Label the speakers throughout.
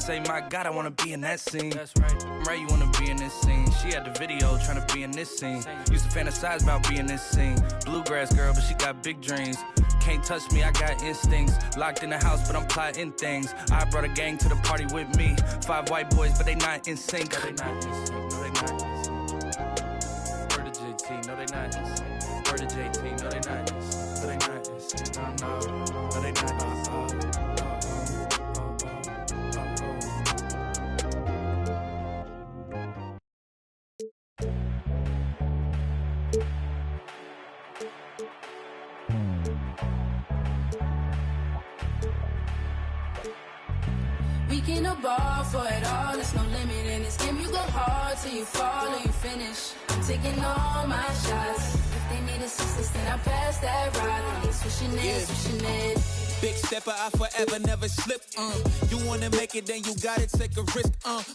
Speaker 1: say, my God, I wanna be in that scene. That's right. Right, you wanna be in this scene. She had the video trying to be in this scene. Used to fantasize about being this scene. Bluegrass girl, but she got big dreams. Can't touch me, I got instincts. Locked in the house, but I'm plotting things. I brought a gang to the party with me. 5 white boys, but they not in sync. They not in sync, no they not in sync. Word to JT, no they not in sync. Word to JT, no they not in sync. No they not in sync, no they not in sync.
Speaker 2: We can ball for it all, there's no limit in this game. You go hard till you fall or you finish. I'm taking all my shots. If they need assistance, then I pass that rock. Keep swishing it, swishing it.
Speaker 3: Big stepper, I forever never slip. You wanna make it, then you gotta take a risk.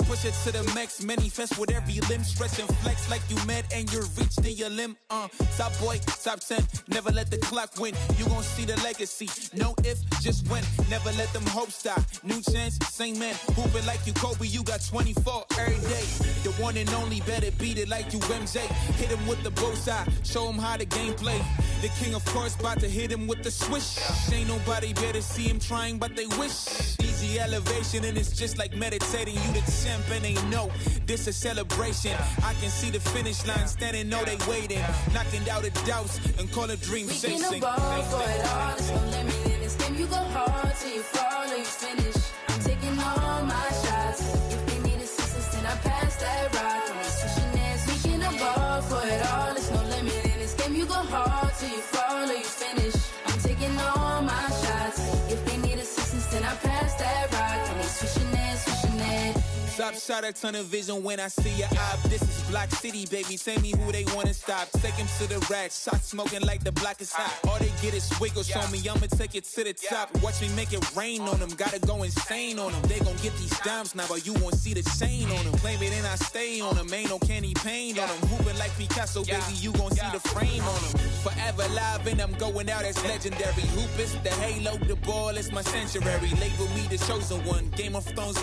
Speaker 3: Push it to the max, manifest with every limb. Stretch and flex like you mad and you're reaching your limb. Top boy, top 10, never let the clock win. You gon' see the legacy, no if, just when. Never let them hopes die. New chance, same man. Hooping like you Kobe, you got 24 every day. The one and only, better beat it like you MJ. Hit him with the bullseye, show him how the game play. The king, of course, about to hit him with the swish. Ain't nobody better see him trying, but they wish. Easy elevation, and it's just like meditating. You the champ, and they know this a celebration. I can see the finish line, standing, know they waiting. Knocking out the doubts and call a dream chasing.
Speaker 2: We can ball for it all, there's no limit in this game. You go hard till you fall or you finish. I'm taking all my shots. If they need assistance, then I pass that rock. And we switching it, we can ball for it all, there's no limit in this game. You go hard till you fall or you finish. I'm taking all my shots. If they need assistance, then I pass that rock. And we switching it, switching it.
Speaker 3: Top shot a ton of vision when I see your eye. This is Block City, baby. Tell me who they wanna stop. Take him to the rack. Shot smoking like the block is hot. All they get is wiggles on me. I'ma take it to the top. Watch me make it rain on them. Gotta go insane on them. They gon' get these dimes now, but you won't see the chain on them. Claim it and I stay on them. Ain't no candy paint on them. Hooping like Picasso, baby. You gon' see the frame on them. Forever live and I'm going out as legendary. Hoop is the halo, the ball is my sanctuary. Label me the chosen one. Game of Thrones.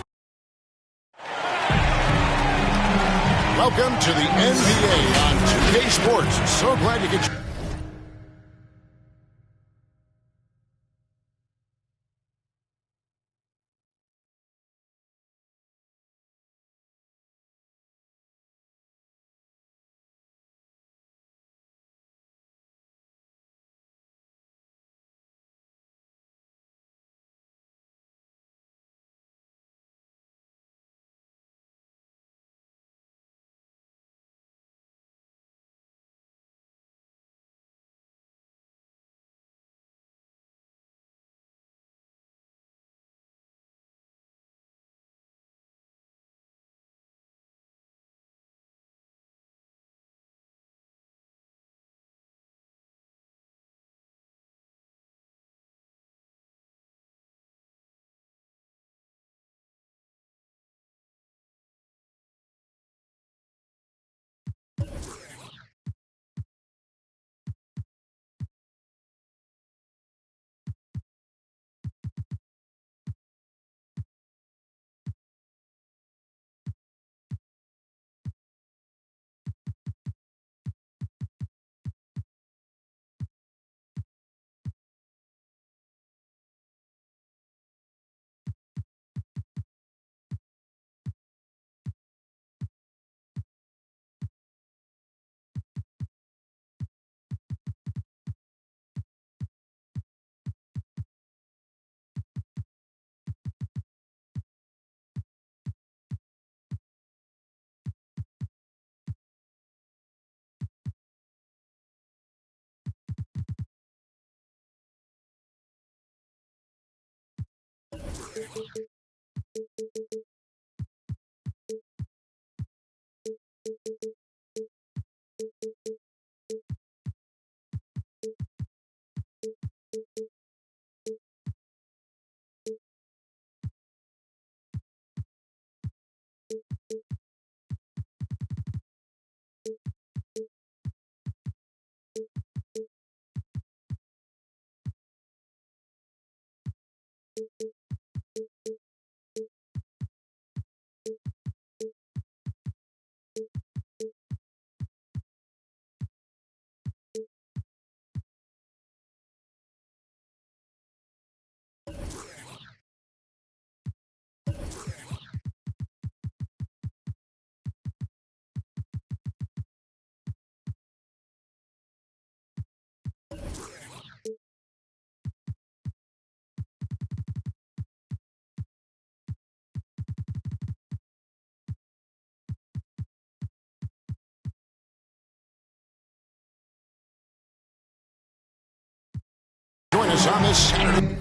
Speaker 4: Welcome to the NBA on 2K Sports. So glad you could... on this Saturday.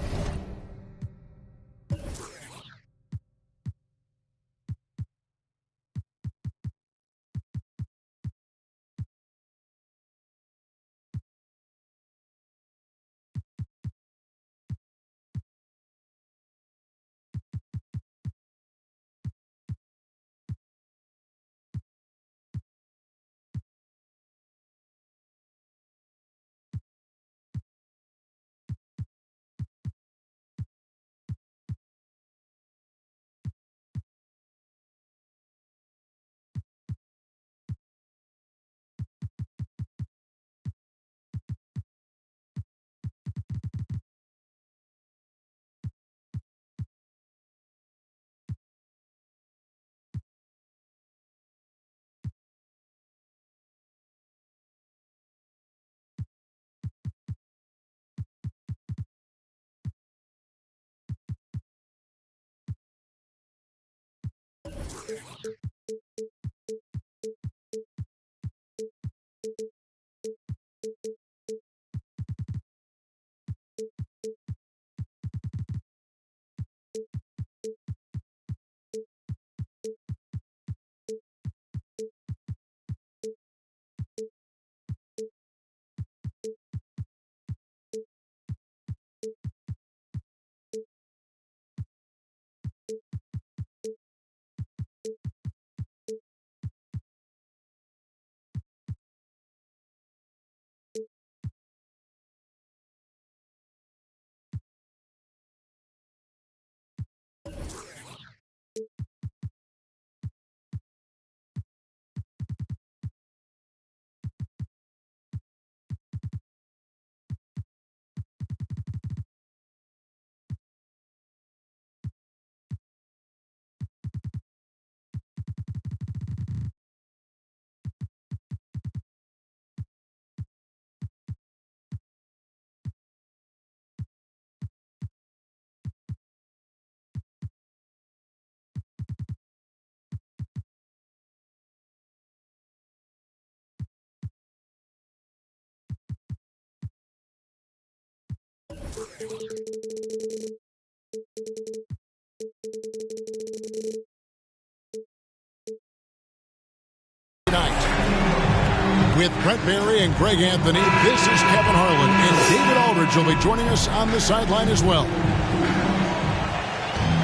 Speaker 4: With Brett Barry and Greg Anthony, this is Kevin Harlan, and David Aldridge will be joining us on the sideline as well.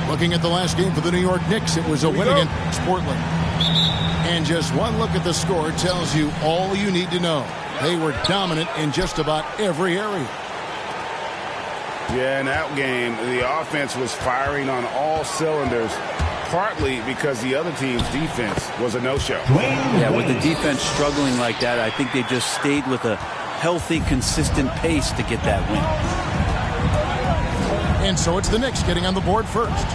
Speaker 4: Looking at the last game for the New York Knicks, it was a win against Portland. And just one look at the score tells you all you need to know. They were dominant in just about every area.
Speaker 5: Yeah, in that game, the offense was firing on all cylinders, partly because the other team's defense was a no-show.
Speaker 6: Yeah, with the defense struggling like that, I think they just stayed with a healthy, consistent pace to get that win.
Speaker 4: And so it's the Knicks getting on the board first.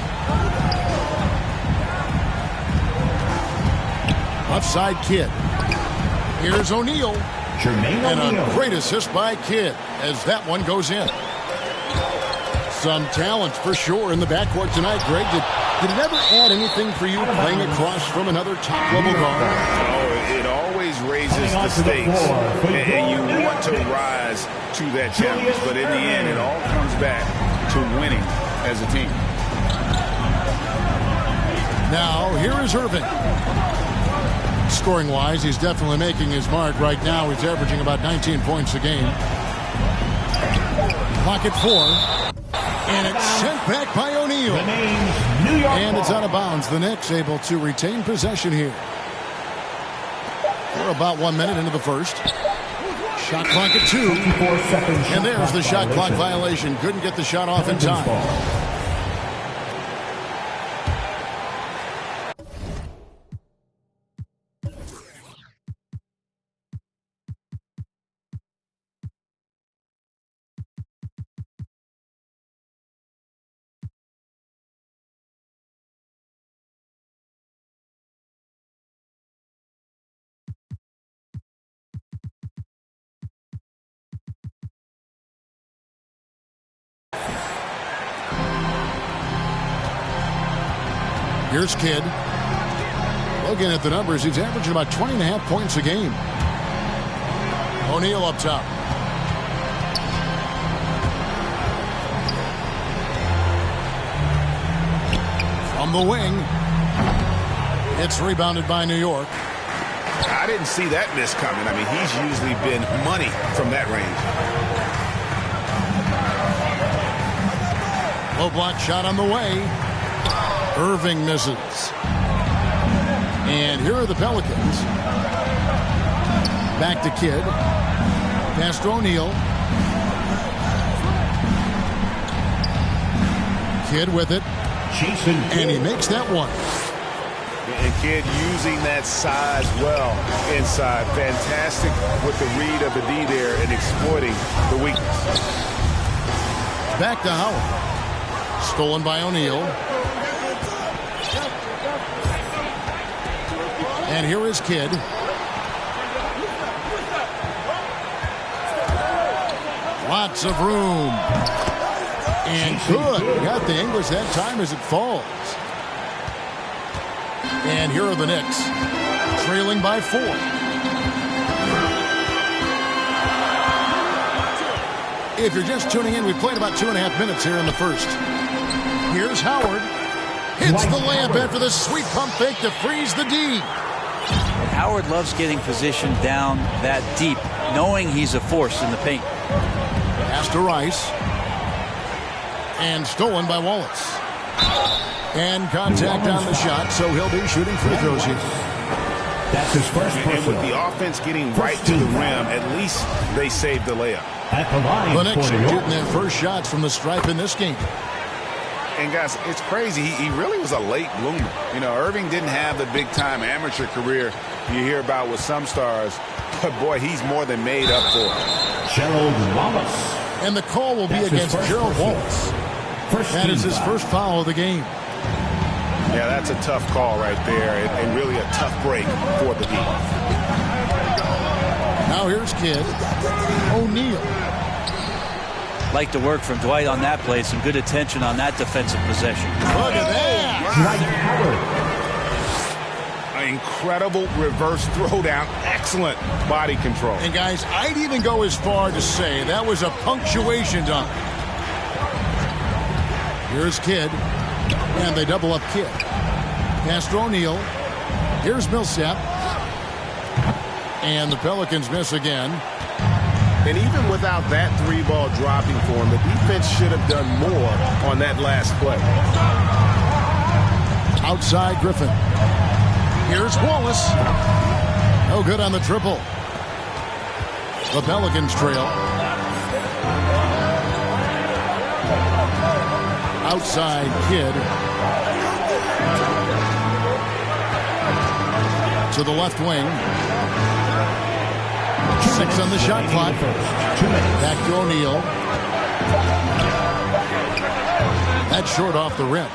Speaker 4: Left side, Kidd. Here's O'Neal. And a great assist by Kidd as that one goes in. Some talent for sure in the backcourt tonight, Greg. Did it ever add anything for you playing across from another top-level guard?
Speaker 5: Oh, it always raises the stakes, and you want to rise to that challenge. But in the end, it all comes back to winning as a team.
Speaker 4: Now, here is Irving. Scoring-wise, he's definitely making his mark. Right now, he's averaging about 19 points a game. Clock at 4. And it's sent back by O'Neal. And it's out of bounds. The Knicks able to retain possession here. We're about 1 minute into the first. Shot clock at 2. And there's the shot clock violation. Couldn't get the shot off in time. Here's Kidd. Looking at the numbers, he's averaging about 20.5 points a game. O'Neal up top. from the wing. It's rebounded by New York.
Speaker 5: I didn't see that miss coming. I mean, he's usually been money from that range.
Speaker 4: Low block shot on the way. Irving misses. And here are the Pelicans. Back to Kidd. Pass to O'Neal. Kidd with it. And he makes that one.
Speaker 5: And Kidd using that size well inside. Fantastic with the read of the D there and exploiting the weakness.
Speaker 4: Back to Howard. Stolen by O'Neal. And here is Kidd. Lots of room. And good. Got the English that time as it falls. And here are the Knicks. Trailing by 4. If you're just tuning in, we played about 2.5 minutes here in the first. Here's Howard. Hits the layup after the sweet pump fake to freeze the D.
Speaker 6: Howard loves getting positioned down that deep, knowing he's a force in the paint.
Speaker 4: Pass to Rice. And stolen by Wallace. And contact on the shot, so he'll be shooting free throws here.
Speaker 7: That's his first personal.
Speaker 5: And with the offense getting right to the rim, at least they saved the layup.
Speaker 7: At the line,
Speaker 4: the Knicks shooting their first shots from the stripe in this game.
Speaker 5: And guys, it's crazy. He really was a late bloomer. You know, Irving didn't have the big-time amateur career you hear about with some stars. But, boy, he's more than made up for it.
Speaker 7: Gerald Wallace.
Speaker 4: And the call will be against Gerald Wallace. That is his first foul of the game.
Speaker 5: Yeah, that's a tough call right there, and really a tough break for the D.
Speaker 4: Now here's Kidd. O'Neal.
Speaker 6: Like the work from Dwight on that play. Some good attention on that defensive possession.
Speaker 4: Look at that.
Speaker 5: An incredible reverse throwdown. Excellent body control.
Speaker 4: And guys, I'd even go as far to say that was a punctuation dunk. Here's Kidd. And they double up Kidd. Pass to O'Neal. Here's Millsap. And the Pelicans miss again.
Speaker 5: And even without that three ball dropping for him, the defense should have done more on that last play.
Speaker 4: Outside Griffin. Here's Wallace. No good on the triple. The Pelicans trail. Outside Kidd. To the left wing. 6 on the shot clock. Back to O'Neal. That's short off the rim.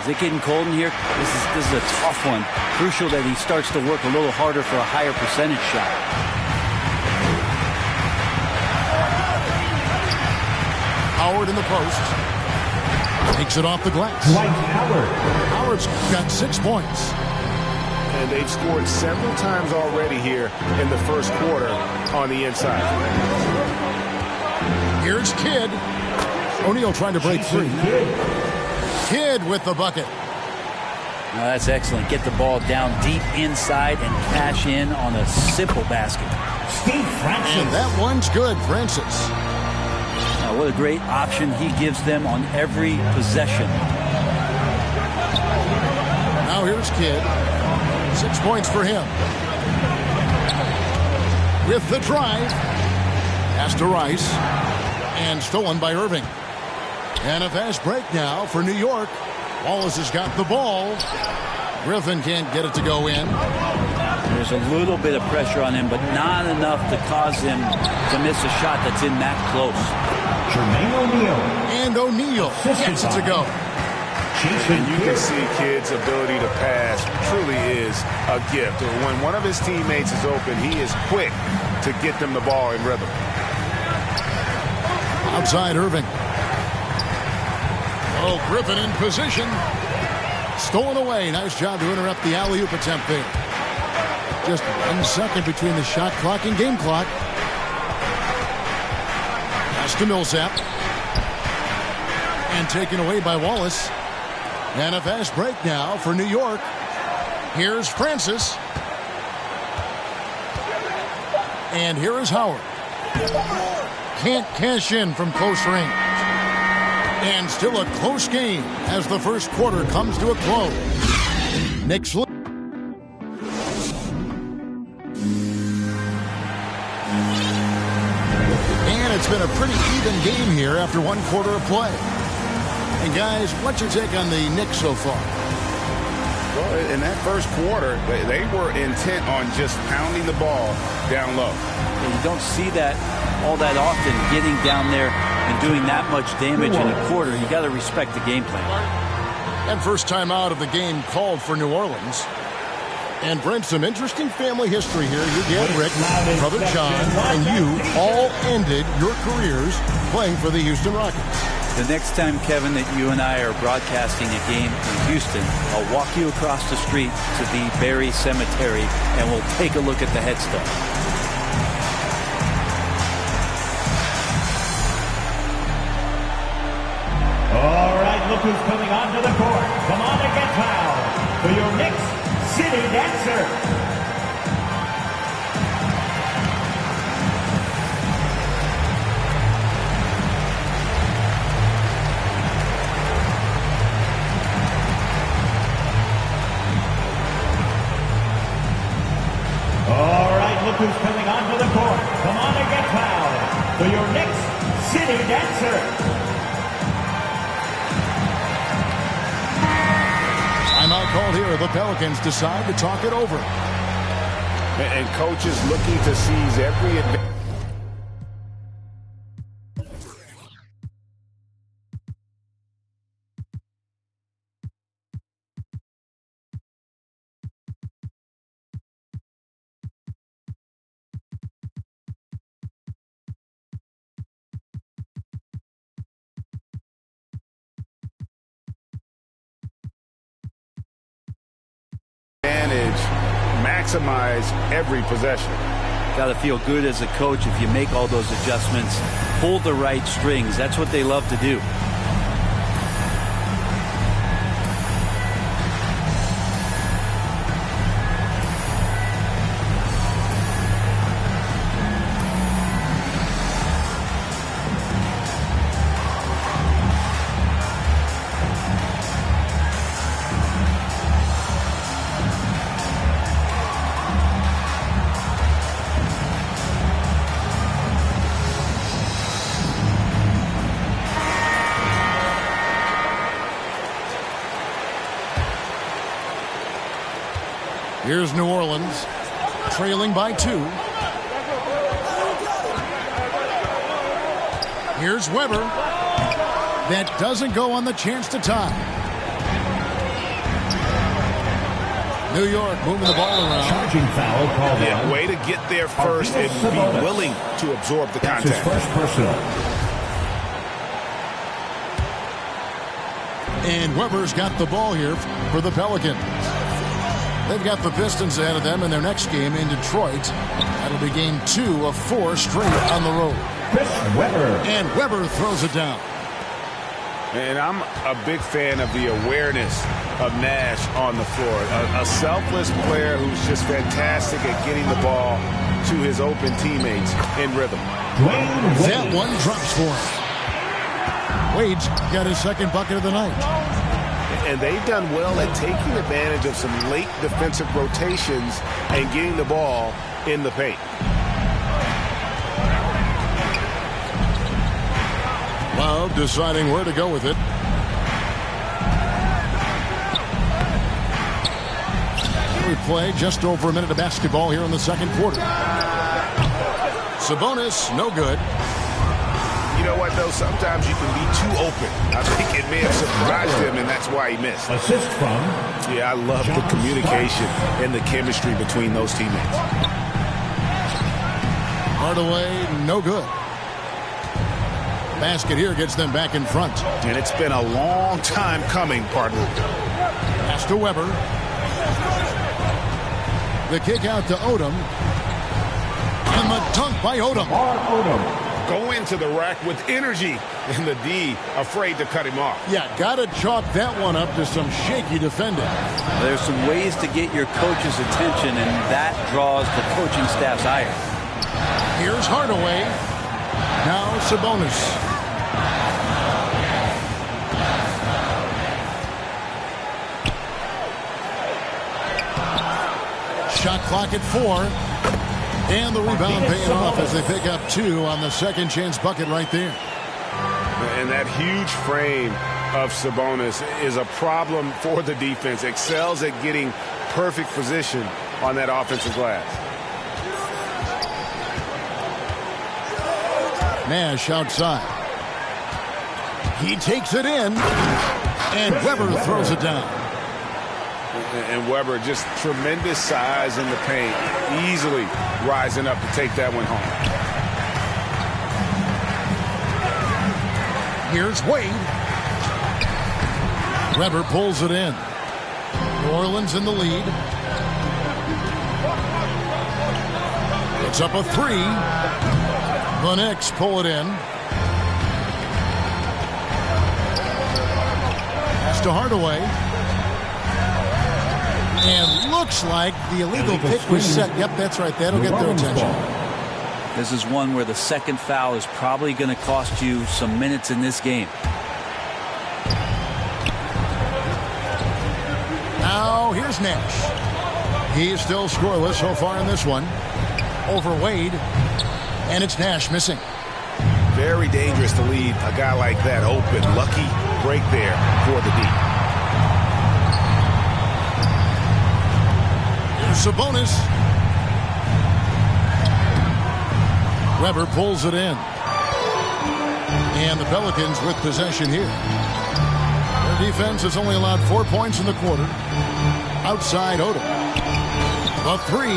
Speaker 6: Is it getting cold in here? This is a tough one. Crucial that he starts to work a little harder for a higher percentage shot.
Speaker 4: Howard in the post. Takes it off the glass. Howard's got 6 points.
Speaker 5: And they've scored several times already here in the first quarter on the inside.
Speaker 4: Here's Kidd. O'Neal trying to break free. Kidd with the bucket.
Speaker 6: Now that's excellent. Get the ball down deep inside and cash in on a simple basket.
Speaker 4: And that one's good, Francis.
Speaker 6: Now what a great option he gives them on every possession.
Speaker 4: Now here's Kidd. 6 points for him. With the drive. Pass to Rice. And stolen by Irving. And a fast break now for New York. Wallace has got the ball. Griffin can't get it to go in.
Speaker 6: There's a little bit of pressure on him, but not enough to cause him to miss a shot that's in that close.
Speaker 4: And O'Neal gets it to go.
Speaker 5: And you can see Kidd's ability to pass truly is a gift. When one of his teammates is open, he is quick to get them the ball in rhythm.
Speaker 4: Outside Irving. Oh, Griffin in position. Stolen away. Nice job to interrupt the alley-oop attempt there. Just 1 second between the shot clock and game clock. Pass to Millsap. And taken away by Wallace. And a fast break now for New York. Here's Francis. And here is Howard. Can't cash in from close range. And still a close game as the first quarter comes to a close. Knicks. And it's been a pretty even game here after one quarter of play. And guys, what's your take on the Knicks so far?
Speaker 5: Well, in that first quarter, they were intent on just pounding the ball down low.
Speaker 6: And you don't see that all that often, getting down there and doing that much damage in a quarter. You got to respect the game plan.
Speaker 4: And first time out of the game called for New Orleans. And Brent, some interesting family history here. Your dad, Rick, brother John, and you all ended your careers playing for the Houston Rockets.
Speaker 6: The next time, Kevin, that you and I are broadcasting a game in Houston, I'll walk you across the street to the Berry Cemetery, and we'll take a look at the headstone.
Speaker 7: All right, look who's coming onto the court. Come on and get fouled for your Knicks City Dancer. All right, look who's coming onto the court. Come on and get fouled for your Knicks City Dancer.
Speaker 4: Timeout called here. The Pelicans decide to talk it over.
Speaker 5: And coaches looking to seize every advantage. Maximize every possession.
Speaker 6: Got to feel good as a coach if you make all those adjustments. Pull the right strings. That's what they love to do.
Speaker 4: Here's New Orleans, trailing by 2. Here's Weber. That doesn't go on the chance to tie. New York moving the ball around.
Speaker 7: Charging foul called
Speaker 5: Yeah,
Speaker 7: on.
Speaker 5: way to get there first and be willing to absorb the
Speaker 7: That's his
Speaker 5: contact.
Speaker 7: first personal.
Speaker 4: And Weber's got the ball here for the Pelicans. They've got the Pistons ahead of them in their next game in Detroit. That'll be game 2 of 4 straight on the road.
Speaker 7: Chris Webber.
Speaker 4: And Weber throws it down.
Speaker 5: And I'm a big fan of the awareness of Nash on the floor. A selfless player who's just fantastic at getting the ball to his open teammates in rhythm.
Speaker 7: Dwayne Wade.
Speaker 4: That one drops for him. Wade's got his second bucket of the night.
Speaker 5: And they've done well at taking advantage of some late defensive rotations and getting the ball in the paint.
Speaker 4: Love deciding where to go with it. We play just over a minute of basketball here in the second quarter. Sabonis, no good.
Speaker 5: You know what, though? Sometimes you can be too open. I think it may have surprised him, and that's why he missed.
Speaker 7: Assist from.
Speaker 5: Yeah, I love the communication and the chemistry between those teammates.
Speaker 4: Hardaway, no good. Basket here gets them back in front.
Speaker 5: And it's been a long time coming, partner.
Speaker 4: Pass to Weber. The kick out to Odom. And the dunk by Odom.
Speaker 7: Odom.
Speaker 5: go into the rack with energy, and the D afraid to cut him off.
Speaker 4: Yeah, got to chalk that one up to some shaky defending.
Speaker 6: There's some ways to get your coach's attention, and that draws the coaching staff's ire.
Speaker 4: Here's Hardaway. Now Sabonis. Shot clock at 4. And the rebound paying off as they pick up 2 on the second chance bucket right there.
Speaker 5: And that huge frame of Sabonis is a problem for the defense. Excels at getting perfect position on that offensive glass.
Speaker 4: Nash outside. He takes it in. And Weber throws it down.
Speaker 5: And Weber, just tremendous size in the paint, easily rising up to take that one home.
Speaker 4: Here's Wade. Weber pulls it in. New Orleans in the lead. It's up a 3. The Knicks pull it in. Pass to Hardaway. And looks like the illegal pick was set. Yep, that's right. That'll get their attention.
Speaker 6: This is one where the second foul is probably going to cost you some minutes in this game.
Speaker 4: Now here's Nash. He's still scoreless so far in this one. Over Wade. And it's Nash missing.
Speaker 5: Very dangerous to leave a guy like that open. Lucky break there for the D.
Speaker 4: Sabonis. Weber pulls it in. And the Pelicans with possession here. Their defense has only allowed 4 points in the quarter. Outside Odom. The 3.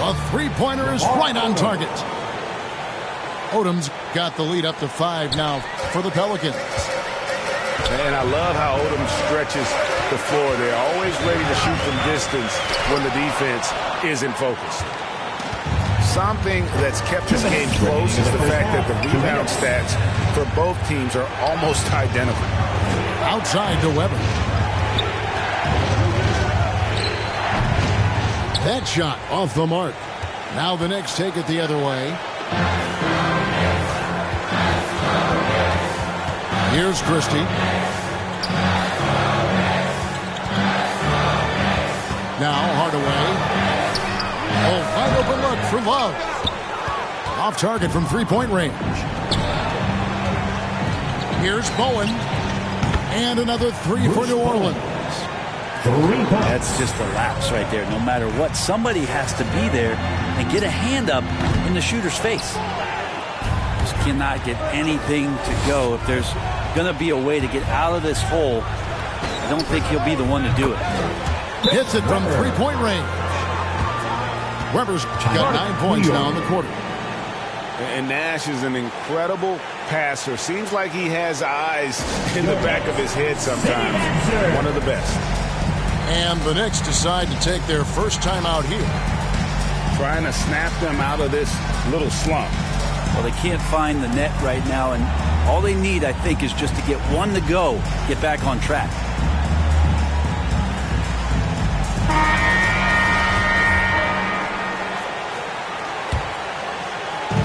Speaker 4: A three-pointer is right on target. Odom's got the lead up to 5 now for the Pelicans.
Speaker 5: And I love how Odom stretches the floor. They're always ready to shoot from distance when the defense isn't focused. Something that's kept this game close is the fact that the rebound stats for both teams are almost identical.
Speaker 4: Outside to Weber. That shot off the mark. Now the Knicks take it the other way. Here's Christie. Now Hardaway. Oh, wide open look for Love. Off target from three-point range. Here's Bowen. And another 3 for New Orleans.
Speaker 6: That's just a lapse right there. No matter what, somebody has to be there and get a hand up in the shooter's face. Just cannot get anything to go. If there's going to be a way to get out of this hole, I don't think he'll be the one to do it.
Speaker 4: Hits it from three-point range. Weber's got 9 points now in the quarter.
Speaker 5: And Nash is an incredible passer. Seems like he has eyes in the back of his head sometimes. One of the best.
Speaker 4: And the Knicks decide to take their first time out here.
Speaker 5: Trying to snap them out of this little slump.
Speaker 6: Well, they can't find the net right now, and all they need, I think, is just to get one to go, get back on track.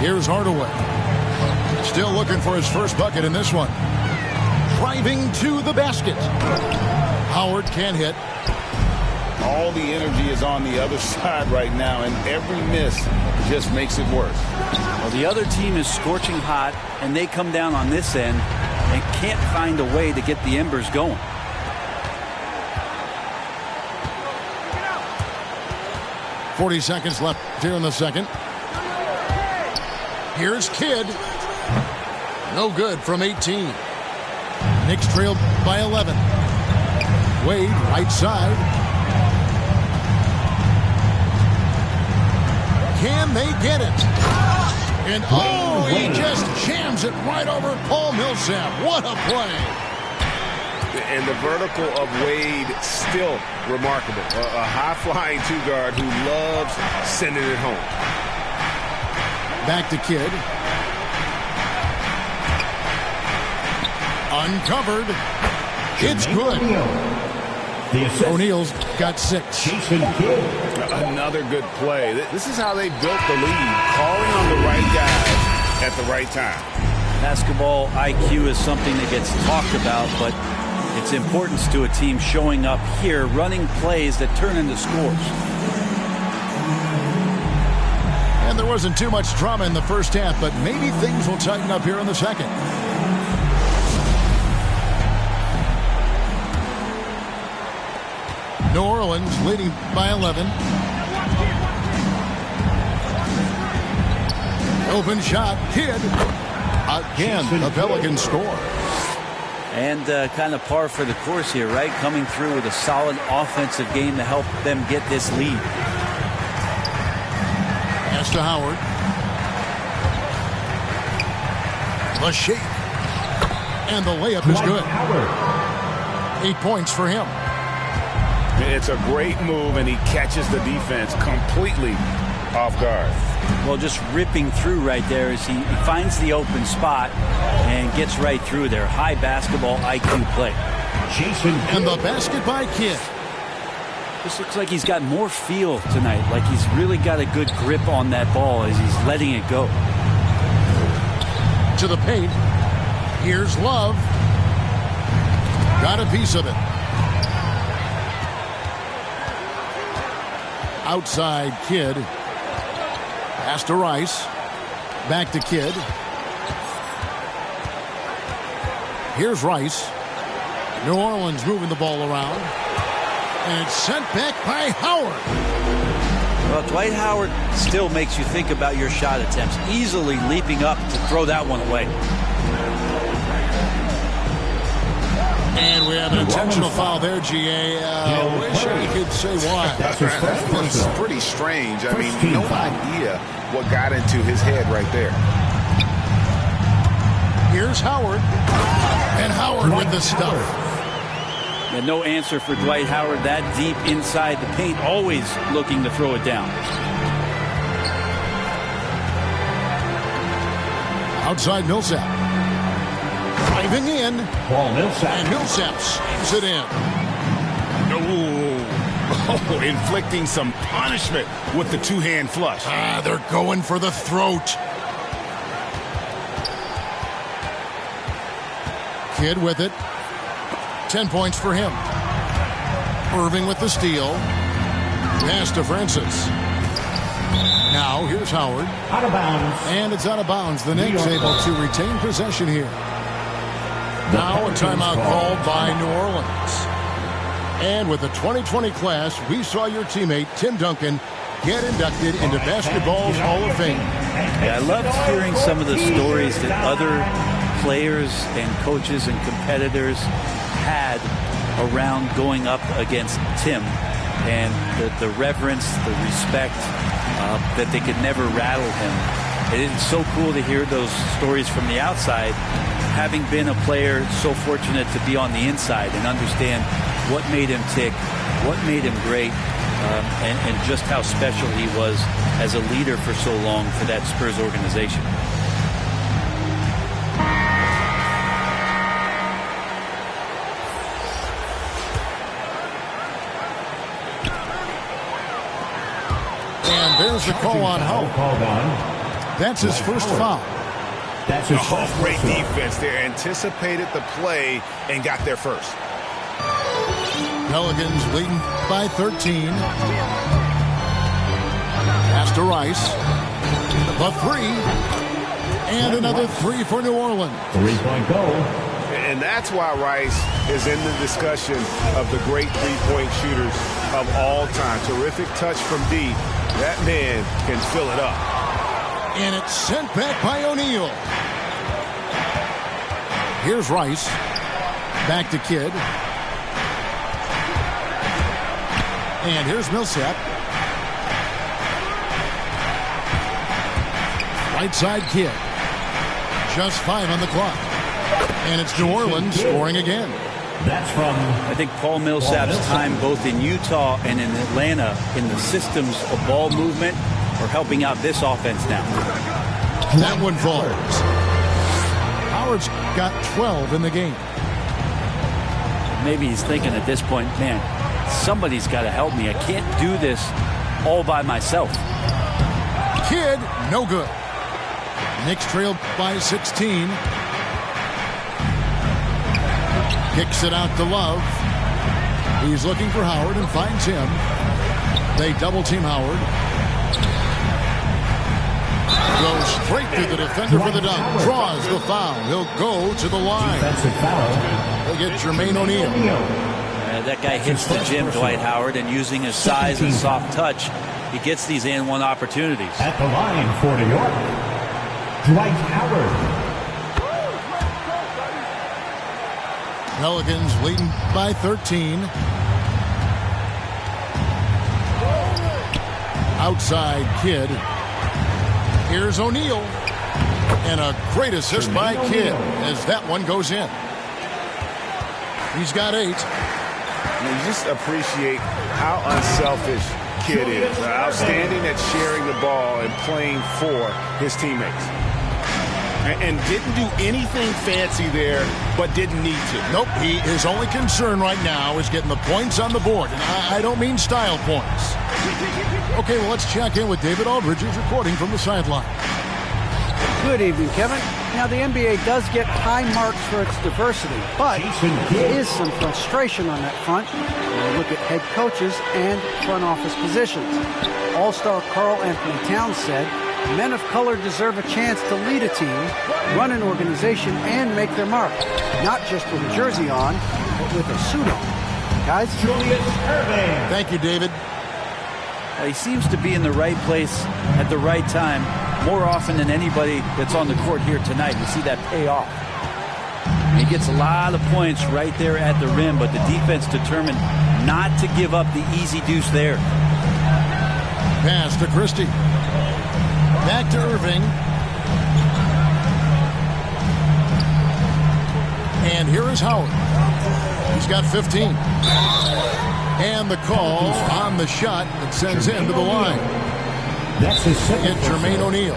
Speaker 4: Here's Hardaway. Still looking for his first bucket in this one. Driving to the basket. Howard can't hit.
Speaker 5: All the energy is on the other side right now, and every miss just makes it worse.
Speaker 6: Well, the other team is scorching hot, and they come down on this end and can't find a way to get the embers going.
Speaker 4: .40 seconds left here in the second. Here's Kidd. No good from 18. Knicks trailed by 11. Wade, right side. Can they get it? And oh, he just jams it right over Paul Millsap. What a play.
Speaker 5: And the vertical of Wade still remarkable. A high-flying two-guard who loves sending it home.
Speaker 4: Back to Kidd. Uncovered. It's good. O'Neal's got 6.
Speaker 5: Another good play. This is how they built the lead, calling on the right guys at the right time.
Speaker 6: Basketball IQ is something that gets talked about, but its importance to a team showing up here, running plays that turn into scores.
Speaker 4: And there wasn't too much drama in the first half, but maybe things will tighten up here in the second. New Orleans leading by 11. Open shot, Kidd. Again, the Pelicans score.
Speaker 6: And kind of par for the course here, right? Coming through with a solid offensive game to help them get this lead.
Speaker 4: Pass to Howard. The shake. And the layup is good. 8 points for him.
Speaker 5: It's a great move, and he catches the defense completely off guard.
Speaker 6: Well, just ripping through right there as he finds the open spot and gets right through there. High basketball IQ play.
Speaker 4: And the basket by Kidd.
Speaker 6: This looks like he's got more feel tonight, like he's really got a good grip on that ball as he's letting it go.
Speaker 4: To the paint. Here's Love. Got a piece of it. Outside Kidd. Pass to Rice. Back to Kidd. Here's Rice. New Orleans moving the ball around. And it's sent back by Howard.
Speaker 6: Well, Dwight Howard still makes you think about your shot attempts, easily leaping up to throw that one away.
Speaker 4: And we have an intentional foul there, GA. Wish I could say why.
Speaker 5: That's pretty strange. I mean, no idea what got into his head right there.
Speaker 4: Here's Howard. And Howard with the stuff.
Speaker 6: And no answer for Dwight Howard that deep inside the paint, always looking to throw it down.
Speaker 4: Outside Millsap. Driving in.
Speaker 7: Paul Millsap.
Speaker 4: And Millsap saves it in.
Speaker 5: Oh, inflicting some punishment with the two-hand flush.
Speaker 4: They're going for the throat. Kidd with it. 10 points for him. Irving with the steal. Pass to Francis. Now here's Howard.
Speaker 7: Out of bounds.
Speaker 4: And it's out of bounds. The Knicks able to retain possession here. Now a timeout called by New Orleans. And with the 2020 class, we saw your teammate, Tim Duncan, get inducted into basketball's Hall of Fame.
Speaker 6: Yeah, I loved hearing some of the stories that other players and coaches and competitors had around going up against Tim, and the reverence, the respect, that they could never rattle him. It's so cool to hear those stories from the outside, having been a player so fortunate to be on the inside and understand what made him tick, what made him great, and just how special he was as a leader for so long for that Spurs organization.
Speaker 4: And there's the call on Hope. That's his first foul.
Speaker 7: That's his first
Speaker 5: great defense there. Anticipated the play and got there first.
Speaker 4: Pelicans leading by 13. Pass to Rice. The three. And another three for New Orleans.
Speaker 7: 3-point goal.
Speaker 5: And that's why Rice is in the discussion of the great three-point shooters of all time. Terrific touch from D. That man can fill it up.
Speaker 4: And it's sent back by O'Neal. Here's Rice. Back to Kidd. And here's Millsap. Right side Kidd. Just 5 on the clock. And it's New Orleans scoring again.
Speaker 7: That's from...
Speaker 6: I think Paul Millsap's time both in Utah and in Atlanta in the systems of ball movement are helping out this offense now.
Speaker 4: That one falls. Howard's got 12 in the game.
Speaker 6: Maybe he's thinking at this point, man, somebody's got to help me. I can't do this all by myself.
Speaker 4: Kidd, no good. Knicks trailed by 16. Kicks it out to Love. He's looking for Howard and finds him. They double team Howard. Goes straight through the defender for the dunk. Draws the foul. He'll go to the line. They'll get Jermaine O'Neal.
Speaker 6: That guy hits the gym, Dwight Howard, and using his size and soft touch, he gets these and-one opportunities.
Speaker 7: At the line for New York, Dwight Howard.
Speaker 4: Pelicans leading by 13. Outside Kidd. Here's O'Neal. And a great assist by Kidd as that one goes in. He's got 8.
Speaker 5: You just appreciate how unselfish Kidd is. Outstanding at sharing the ball and playing for his teammates. And didn't do anything fancy there, but didn't need to.
Speaker 4: Nope. His only concern right now is getting the points on the board. And I don't mean style points. Okay, well, let's check in with David Aldridge, who's reporting from the sideline.
Speaker 8: Good evening, Kevin. Now, the NBA does get high marks for its diversity, but there is some frustration on that front when you look at head coaches and front office positions. All-star Karl Anthony Towns said, men of color deserve a chance to lead a team, run an organization, and make their mark. Not just with a jersey on, but with a suit on. Guys?
Speaker 7: Julius Irving.
Speaker 4: Thank you, David.
Speaker 6: Well, he seems to be in the right place at the right time more often than anybody that's on the court here tonight. We see that pay off. He gets a lot of points right there at the rim, but the defense determined not to give up the easy deuce there.
Speaker 4: Pass to Christie. Back to Irving. And here is Howard. He's got 15. And the call on the shot that sends him to the line.
Speaker 7: That's his second.
Speaker 4: And Jermaine O'Neal.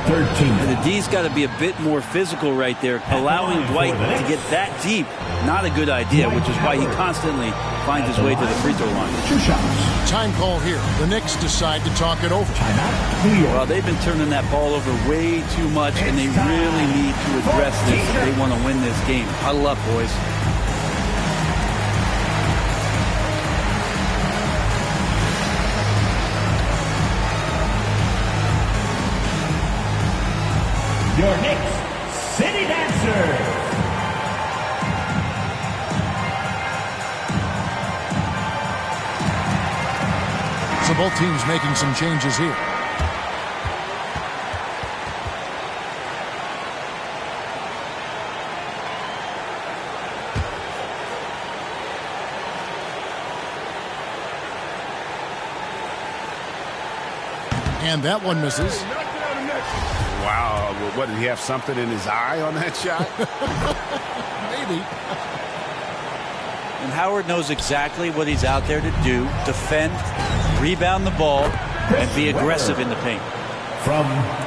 Speaker 7: 13.
Speaker 6: And the D's got to be a bit more physical right there. Allowing Dwight to get that deep, not a good idea, which is why he constantly finds his way to the free throw line.
Speaker 7: 2 shots.
Speaker 4: Time call here. The Knicks decide to talk it over.
Speaker 7: Timeout, New York.
Speaker 6: Well, they've been turning that ball over way too much, and they really need to address this if they want to win this game. Huddle up, boys.
Speaker 7: Your Knicks City Dancers.
Speaker 4: So both teams making some changes here. And that one misses.
Speaker 5: Wow, what, did he have something in his eye on that shot?
Speaker 4: Maybe.
Speaker 6: And Howard knows exactly what he's out there to do. Defend, rebound the ball, and be aggressive in the paint.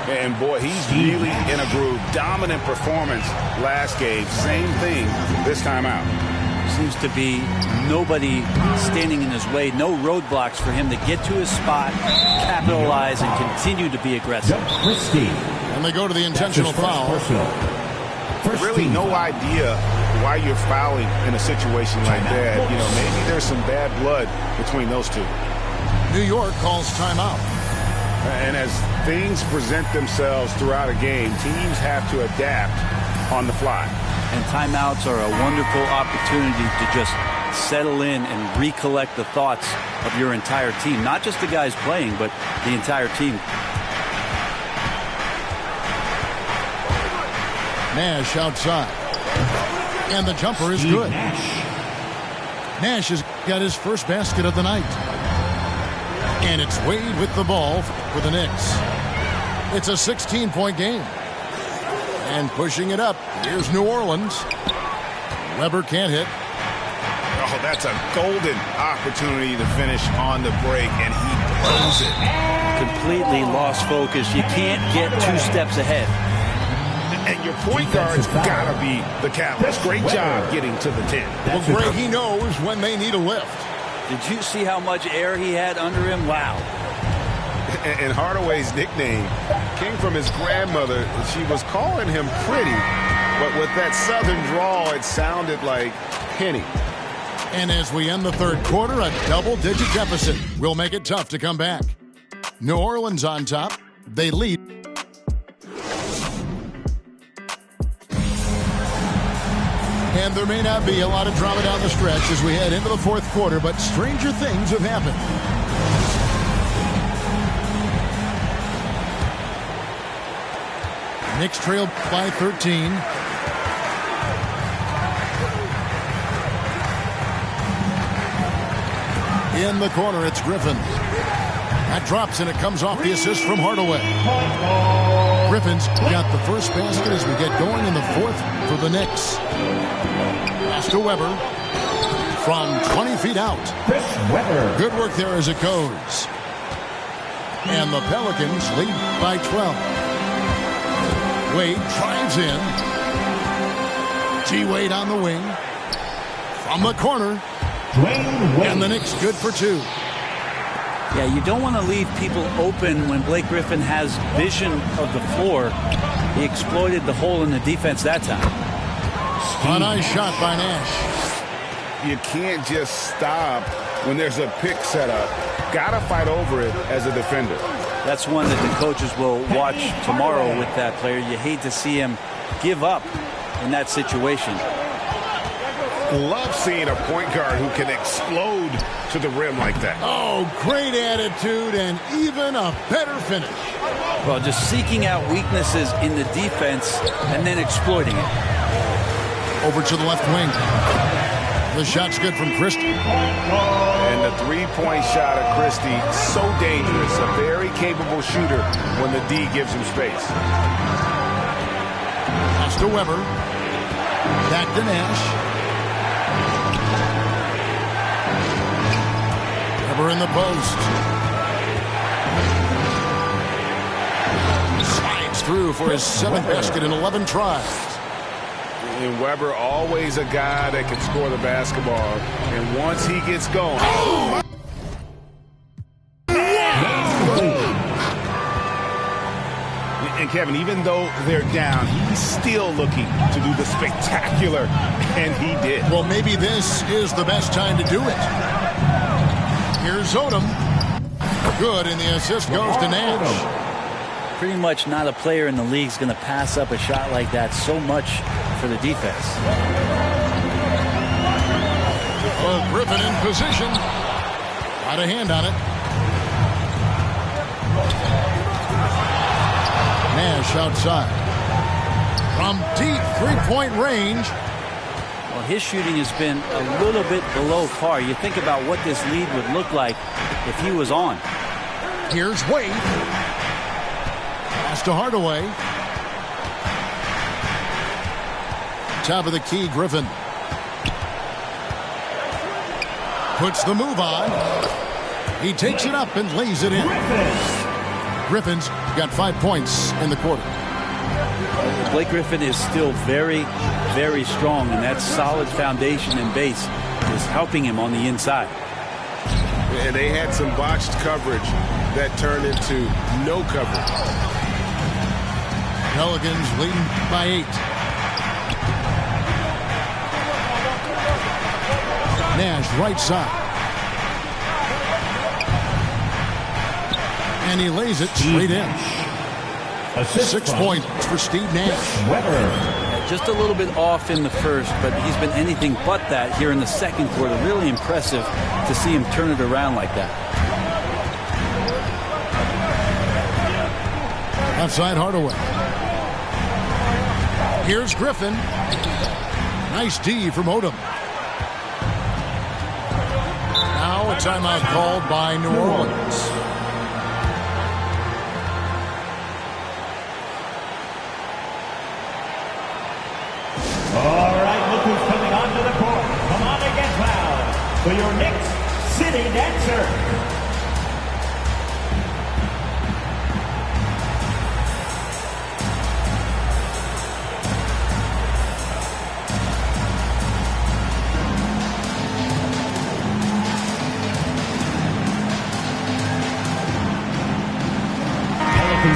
Speaker 5: And boy, he's really in a groove. Dominant performance last game. Same thing this time out.
Speaker 6: Seems to be nobody standing in his way. No roadblocks for him to get to his spot, capitalize, and continue to be aggressive.
Speaker 4: And they go to the intentional foul.
Speaker 5: Really no idea why you're fouling in a situation like that. You know, maybe there's some bad blood between those two.
Speaker 4: New York calls timeout.
Speaker 5: And as things present themselves throughout a game, teams have to adapt on the fly.
Speaker 6: And timeouts are a wonderful opportunity to just settle in and recollect the thoughts of your entire team. Not just the guys playing, but the entire team.
Speaker 4: Nash outside. And the jumper is good. Nash has got his first basket of the night. And it's Wade with the ball for the Knicks. It's a 16-point game. And pushing it up, here's New Orleans. Weber can't hit.
Speaker 5: Oh, that's a golden opportunity to finish on the break, and he blows it.
Speaker 6: Completely lost focus. You can't get 2 steps ahead.
Speaker 5: And your point guard's got to be the catalyst. Great job getting to the 10.
Speaker 4: Well, Greg, he knows when they need a lift.
Speaker 6: Did you see how much air he had under him? Wow.
Speaker 5: And Hardaway's nickname came from his grandmother. She was calling him pretty, but with that southern drawl, it sounded like Penny.
Speaker 4: And as we end the third quarter, a double-digit deficit will make it tough to come back. New Orleans on top. They lead. And there may not be a lot of drama down the stretch as we head into the fourth quarter, but stranger things have happened. Knicks trailed by 13. In the corner, it's Griffin. That drops, and it comes off the assist from Hardaway. Griffin's got the first basket as we get going in the fourth for the Knicks. Pass to Weber from 20 feet out. Good work there as it goes. And the Pelicans lead by 12. Wade drives in. G-Wade on the wing. From the corner. And the Knicks good for two.
Speaker 6: Yeah, you don't want to leave people open when Blake Griffin has vision of the floor. He exploited the hole in the defense that time.
Speaker 4: A nice shot by Nash.
Speaker 5: You can't just stop when there's a pick set up. Gotta fight over it as a defender.
Speaker 6: That's one that the coaches will watch tomorrow with that player. You hate to see him give up in that situation.
Speaker 5: Love seeing a point guard who can explode to the rim like that.
Speaker 4: Oh, great attitude and even a better finish.
Speaker 6: Well, just seeking out weaknesses in the defense and then exploiting it.
Speaker 4: Over to the left wing. The shot's good from Christie.
Speaker 5: And the three-point shot of Christie, so dangerous. A very capable shooter when the D gives him space.
Speaker 4: Pass to Weber. Back to Nash. Weber in the post. Slides through for his seventh basket in 11 tries.
Speaker 5: And Weber, always a guy that can score the basketball. And once he gets going... Oh! And Kevin, even though they're down, he's still looking to do the spectacular, and he did.
Speaker 4: Well, maybe this is the best time to do it. Here's Odom. Good, and the assist goes to Nash.
Speaker 6: Pretty much not a player in the league is going to pass up a shot like that so much for the defense.
Speaker 4: Well, Griffin in position. Got a hand on it. Nash outside. From deep three-point range.
Speaker 6: Well, his shooting has been a little bit below par. You think about what this lead would look like if he was on.
Speaker 4: Here's Wade. Pass to Hardaway. Top of the key, Griffin. Puts the move on. He takes it up and lays it in. Griffin's got 5 points in the quarter.
Speaker 6: Blake Griffin is still very, very strong, and that solid foundation and base is helping him on the inside.
Speaker 5: And they had some botched coverage that turned into no coverage.
Speaker 4: Pelicans leading by 8. Nash right side. And he lays it straight in. 6 points for Steve Nash.
Speaker 6: Just a little bit off in the first, but he's been anything but that here in the second quarter. Really impressive to see him turn it around like that.
Speaker 4: Outside Hardaway. Here's Griffin. Nice D from Odom. Now a timeout called by New Orleans.
Speaker 7: All right, look who's coming onto the court. Come on and get loud for your Knicks City Dancer.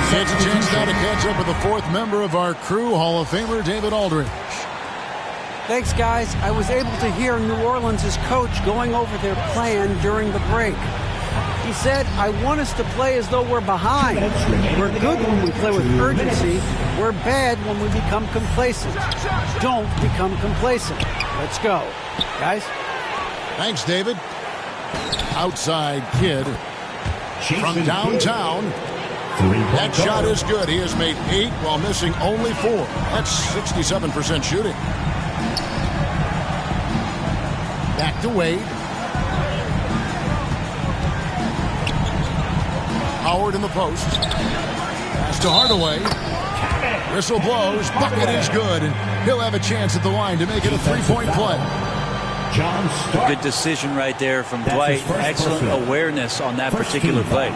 Speaker 4: It's a chance now to catch up with the fourth member of our crew, Hall of Famer David Aldridge.
Speaker 8: Thanks, guys. I was able to hear New Orleans' coach going over their plan during the break. He said, I want us to play as though we're behind. We're good when we play with urgency. We're bad when we become complacent. Don't become complacent. Let's go. Guys?
Speaker 4: Thanks, David. Outside Kidd from downtown. That shot is good. He has made 8 while missing only 4. That's 67% shooting. Back to Wade. Howard in the post. Pass to Hardaway. Whistle blows. Bucket is good. And he'll have a chance at the line to make it a 3-point play.
Speaker 6: Good decision right there from Dwight. Excellent awareness on that particular play.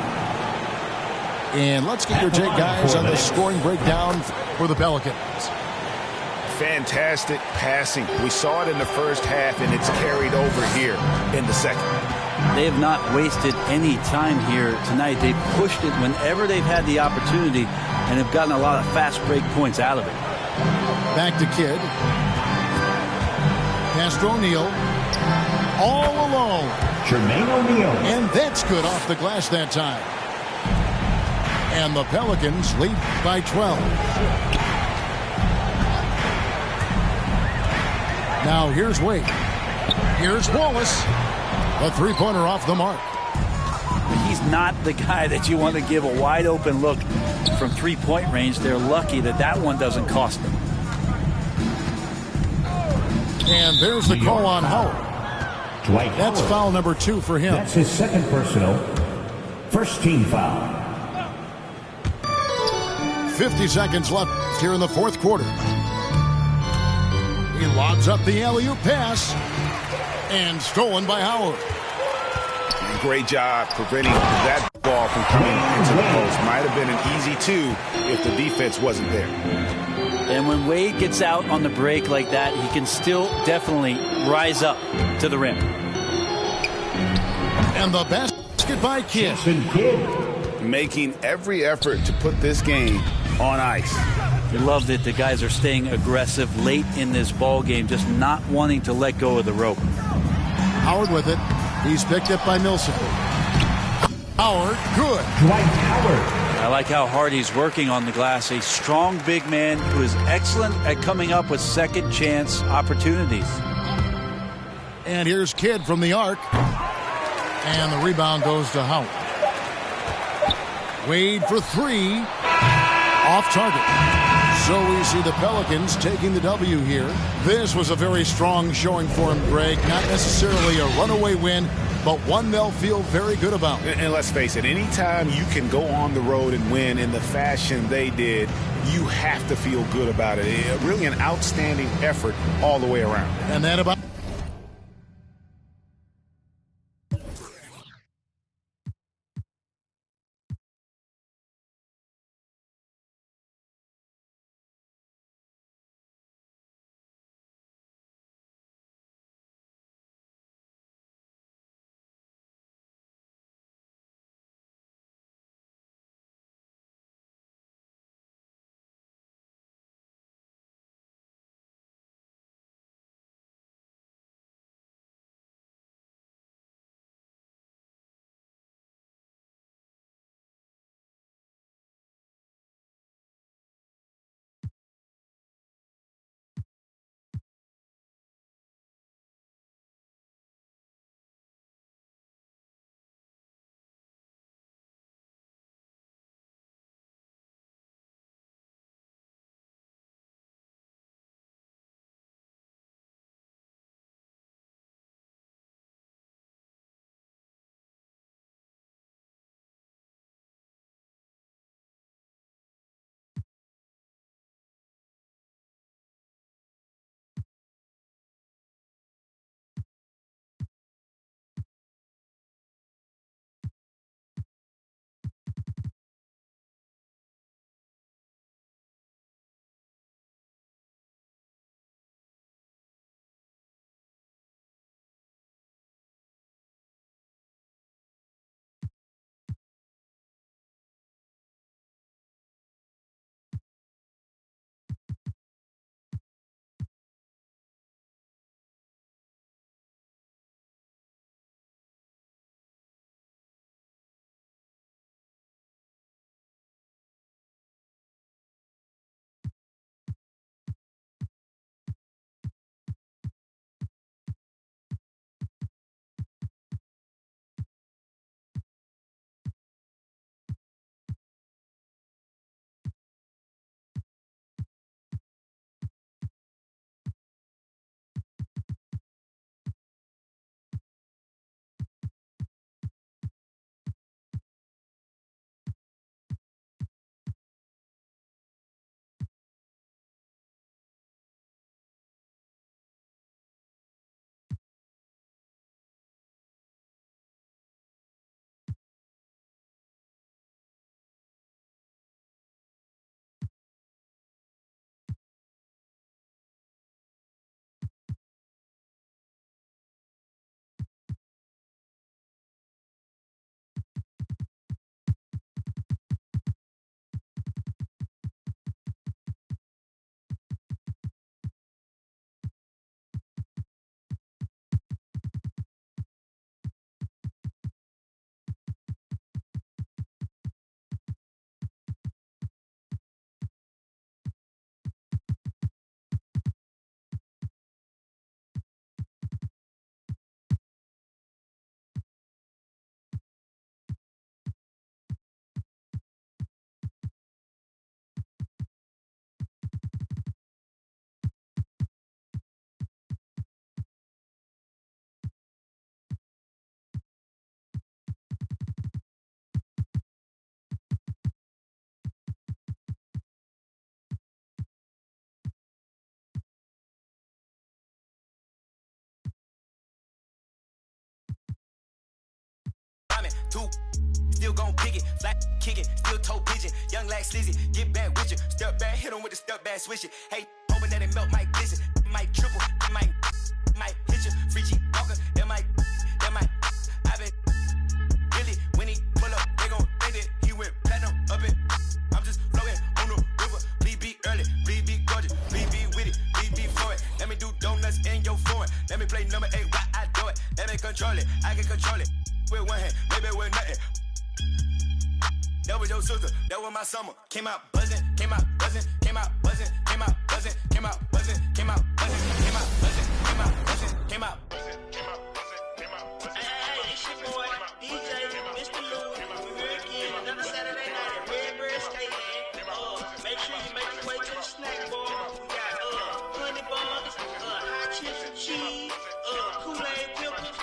Speaker 4: And let's get your take, guys, on the scoring breakdown for the Pelicans.
Speaker 5: Fantastic passing. We saw it in the first half, and it's carried over here in the second.
Speaker 6: They have not wasted any time here tonight. They've pushed it whenever they've had the opportunity and have gotten a lot of fast break points out of it.
Speaker 4: Back to Kidd. Pass to O'Neal. All alone.
Speaker 7: Jermaine O'Neal.
Speaker 4: And that's good off the glass that time. And the Pelicans lead by 12. Now here's Wade. Here's Wallace. A three-pointer off the mark.
Speaker 6: He's not the guy that you want to give a wide open look from three-point range. They're lucky that that one doesn't cost them.
Speaker 4: And there's the call on Howard.
Speaker 7: Dwight
Speaker 4: That's
Speaker 7: Howard.
Speaker 4: Foul number 2 for him.
Speaker 7: That's his second personal. First team foul.
Speaker 4: 50 seconds left here in the fourth quarter. He lobs up the alley-oop pass. And stolen by Howard.
Speaker 5: Great job preventing that ball from coming into the post. Might have been an easy 2 if the defense wasn't there.
Speaker 6: And when Wade gets out on the break like that, he can still definitely rise up to the rim.
Speaker 4: And the basket by Kidd.
Speaker 5: Making every effort to put this game on ice.
Speaker 6: You love that the guys are staying aggressive late in this ball game, just not wanting to let go of the rope.
Speaker 4: Howard with it. He's picked up by Millsap. Howard, good.
Speaker 7: Dwight Howard.
Speaker 6: I like how hard he's working on the glass. A strong big man who is excellent at coming up with second chance opportunities.
Speaker 4: And here's Kidd from the arc. And the rebound goes to Howard. Wade for 3. Off target. So we see the Pelicans taking the W here. This was a very strong showing for him, Greg. Not necessarily a runaway win, but one they'll feel very good about.
Speaker 5: And let's face it, anytime you can go on the road and win in the fashion they did, you have to feel good about it. Really an outstanding effort all the way around.
Speaker 4: And that about
Speaker 9: Two, still gon' pick it. Flat kicking, still toe pigeon. Young like Slizzy, get back with you. Step back, hit him with the step back, switch it. Hey, hoping that it melt, might glisten. Might triple, might hit you. Free G Walker, that might. I been really, when he pull up, they gon' think that he went platinum up it. I'm just floating on the river. BB early, BB gorgeous, BB with it, BB for it. Let me do donuts in your foreign. Let me play number 8 while I do it. Let me control it, I can control it. With one hand, maybe with nothing. That was your sister, that was my summer. Came out buzzing, came out buzzing, came out buzzing, came out buzzing, came out buzzing, came out buzzing, came out buzzing, came out buzzing, came out buzzing, came out buzzing, came out buzzing. Hey, it's your boy, DJ, Mr. Lou. We're here again, another Saturday night at Redbird Skateland. Make sure you make your way to the snack bar. We got honey buns, hot chips and cheese, Kool-Aid pickles.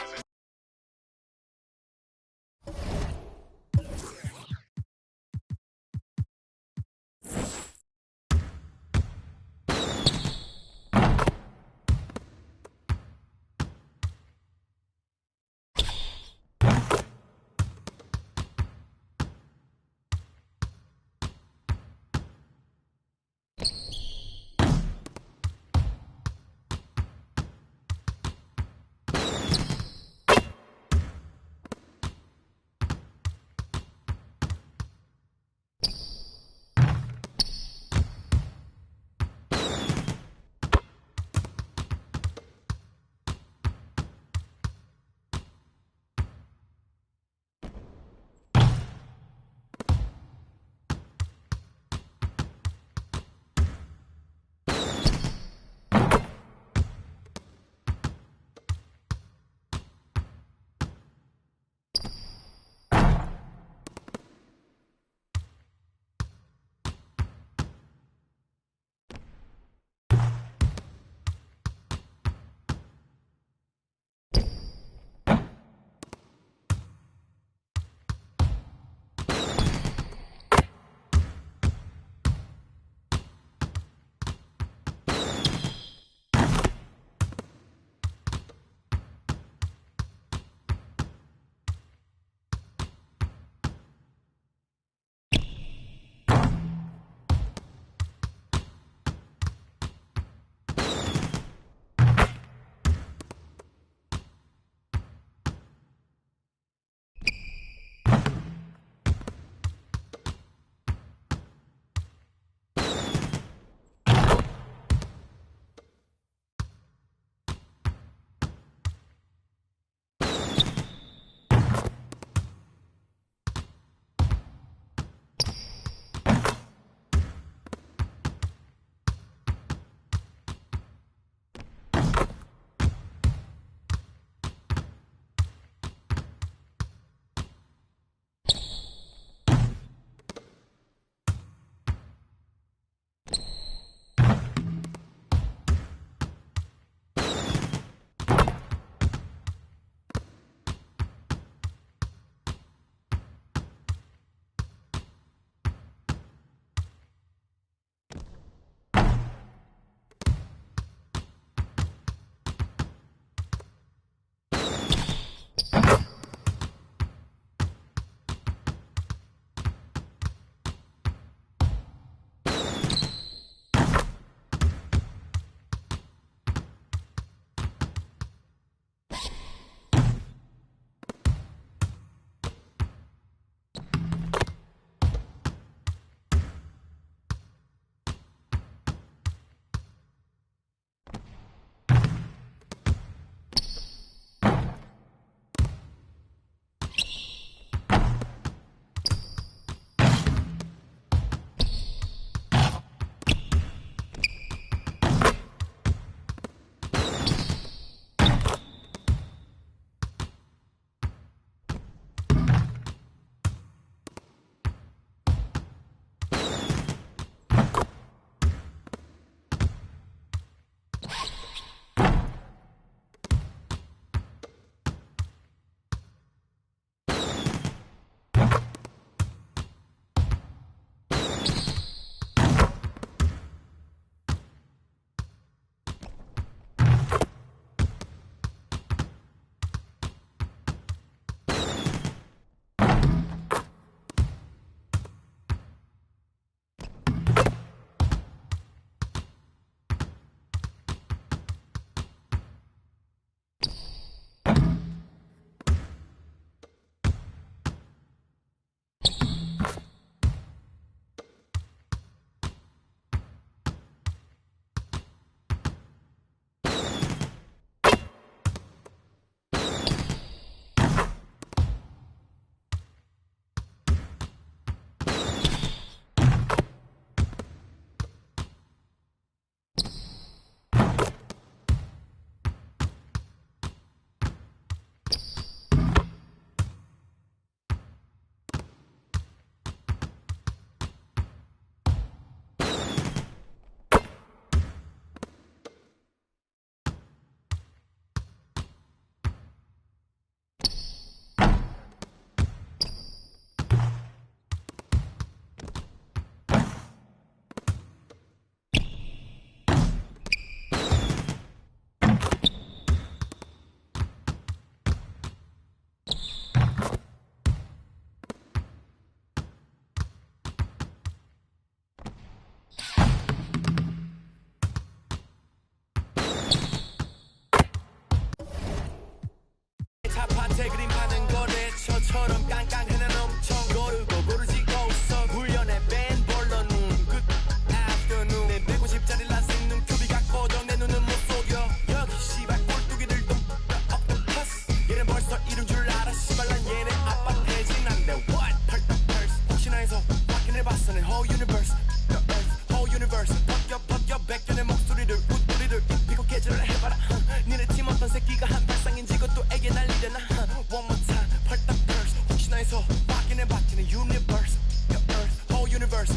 Speaker 9: universe, your earth, whole universe.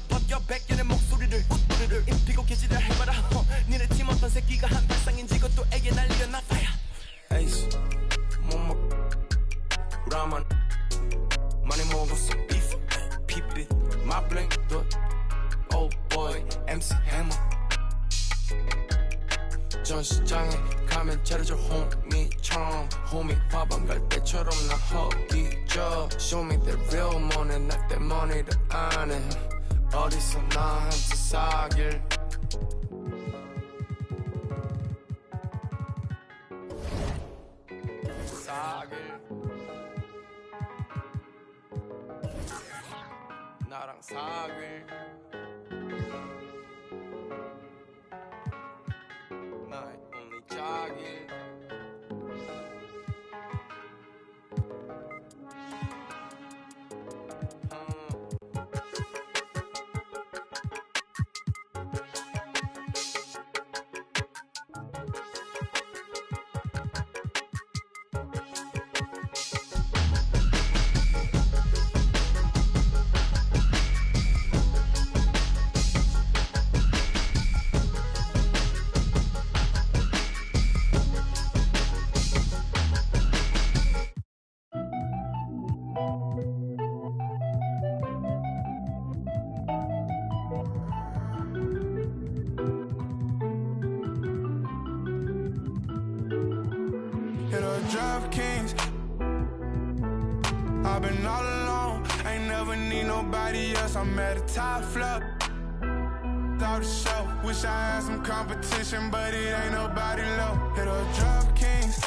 Speaker 9: 벗겨 백견의 목소리를 입히고 계지를 해봐라. 니네 팀 어떤 새끼가 한 발상인지 그것도 애게 날리려 나 fire. 에이씨, 뭐뭐 라만 많이 먹었어 beef, 피피, my bling, the old boy, MC Hammer. 전시장에 가면 차려줘 호미처럼 호미 밥안 갈 때처럼 나 허기져. Show me the real money, not that money를 안 해. 어디서 나한테 사길. 나랑 사길. 나의 only 자길. DraftKings. I've been all alone, ain't never need nobody else. I'm at the top floor. Out the show, wish I had some competition, but it ain't nobody low. Hit up DraftKings.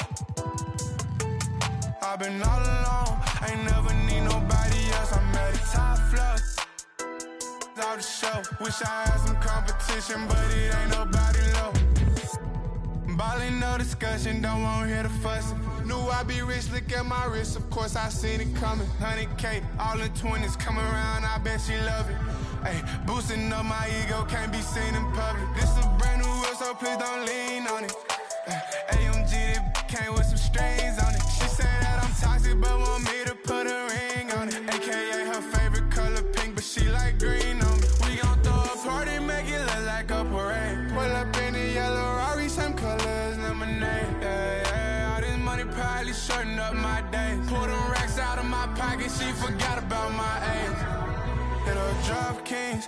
Speaker 9: I've been all alone, ain't never need nobody else. I'm at the top floor. Out the show, wish I had some competition, but it ain't nobody low. Ballin', no discussion, don't want to hear the fussing. Knew I'd be rich, look at my wrist, of course I seen it coming. 100K, all in 20s, come around, I bet she love it. Ay, boosting up my ego, can't be seen in public. This a brand new wheel, so please don't lean on it. AMG, that came with some strings on it. She said that I'm toxic, but want me to put a ring on it. AKA her favorite color pink, but she like green on me. We gon' throw a party, make it look like a parade. Pull up in the yellow Rari, same color as lemonade. Yeah, yeah, all this money probably shorten up my days. Pull them racks out of my pocket, she forgot about my age. Hit her DraftKings.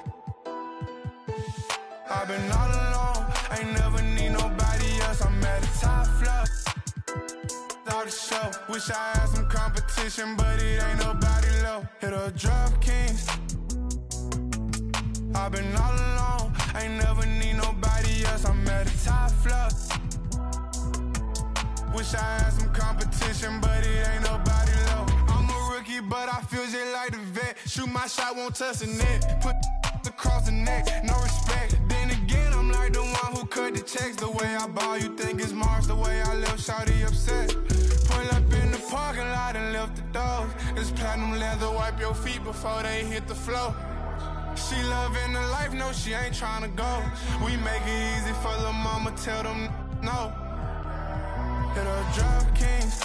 Speaker 9: I've been all alone, ain't never need nobody else. I'm at the top floor. Out the show, wish I had some competition, but it ain't nobody low. Hit her DraftKings. I've been all alone, ain't never need nobody else. I'm at the top floor. Wish I had some competition, but it ain't nobody low. I'm a rookie, but I feel just like the vet. Shoot my shot, won't touch the net. Put across the neck, no respect. Then again, I'm like the one who cut the checks. The way I ball, you think it's Mars. The way I left shawty upset. Pull up in the parking lot and left the doors. It's platinum leather, wipe your feet before they hit the floor. She loving the life, no, she ain't tryna go. We make it easy for the mama, tell them no. Hit her DraftKings.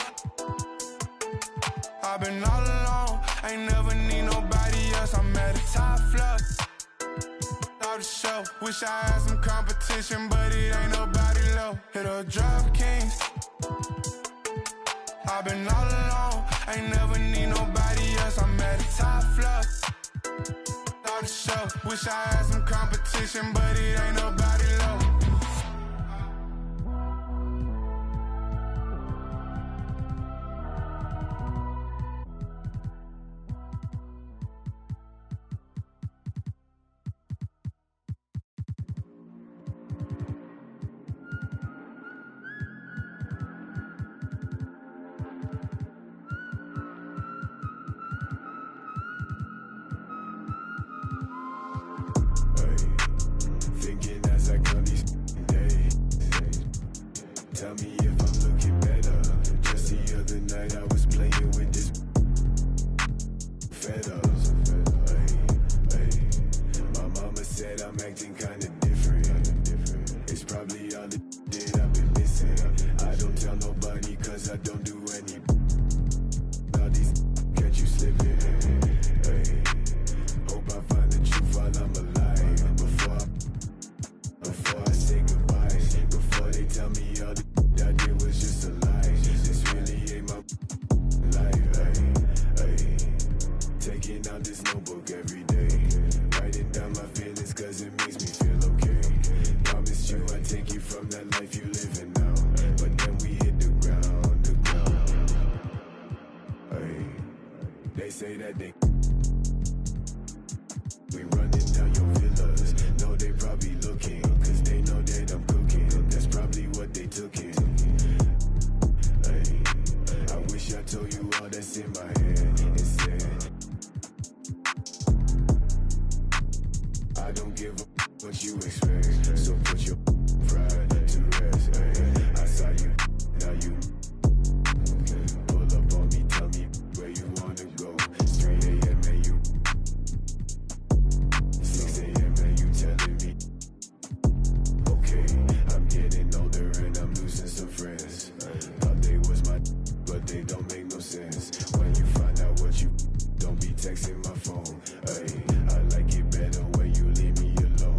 Speaker 9: I've been all alone, ain't never need nobody else. I'm at the top floor. Out the show, wish I had some competition, but it ain't nobody low. Hit her DraftKings. I've been all alone, ain't never need nobody else. I'm at the top floor. Out the show, wish I had some competition, but it ain't nobody low.
Speaker 10: Tell me if I'm looking better. Just the other night I was playing with this feta. My mama said I'm acting kinda different. It's probably all the shit I've been missing. I don't tell nobody cause I don't do any. All these catch you slipping. They say that they we running down your villas. No, they probably looking, cause they know that I'm cooking. That's probably what they took in. Ay, I wish I told you all that's in my head. It said, I don't give a what you expect. So put your pride to rest. Ay, I saw you, now you. Pull up on me, tell me where you wanna go. 3 a.m. and you 6 a.m. and you telling me, okay, I'm getting older and I'm losing some friends. Thought they was my, but they don't make no sense. When you find out what you, don't be texting my phone. Ay, I like it better when you leave me alone.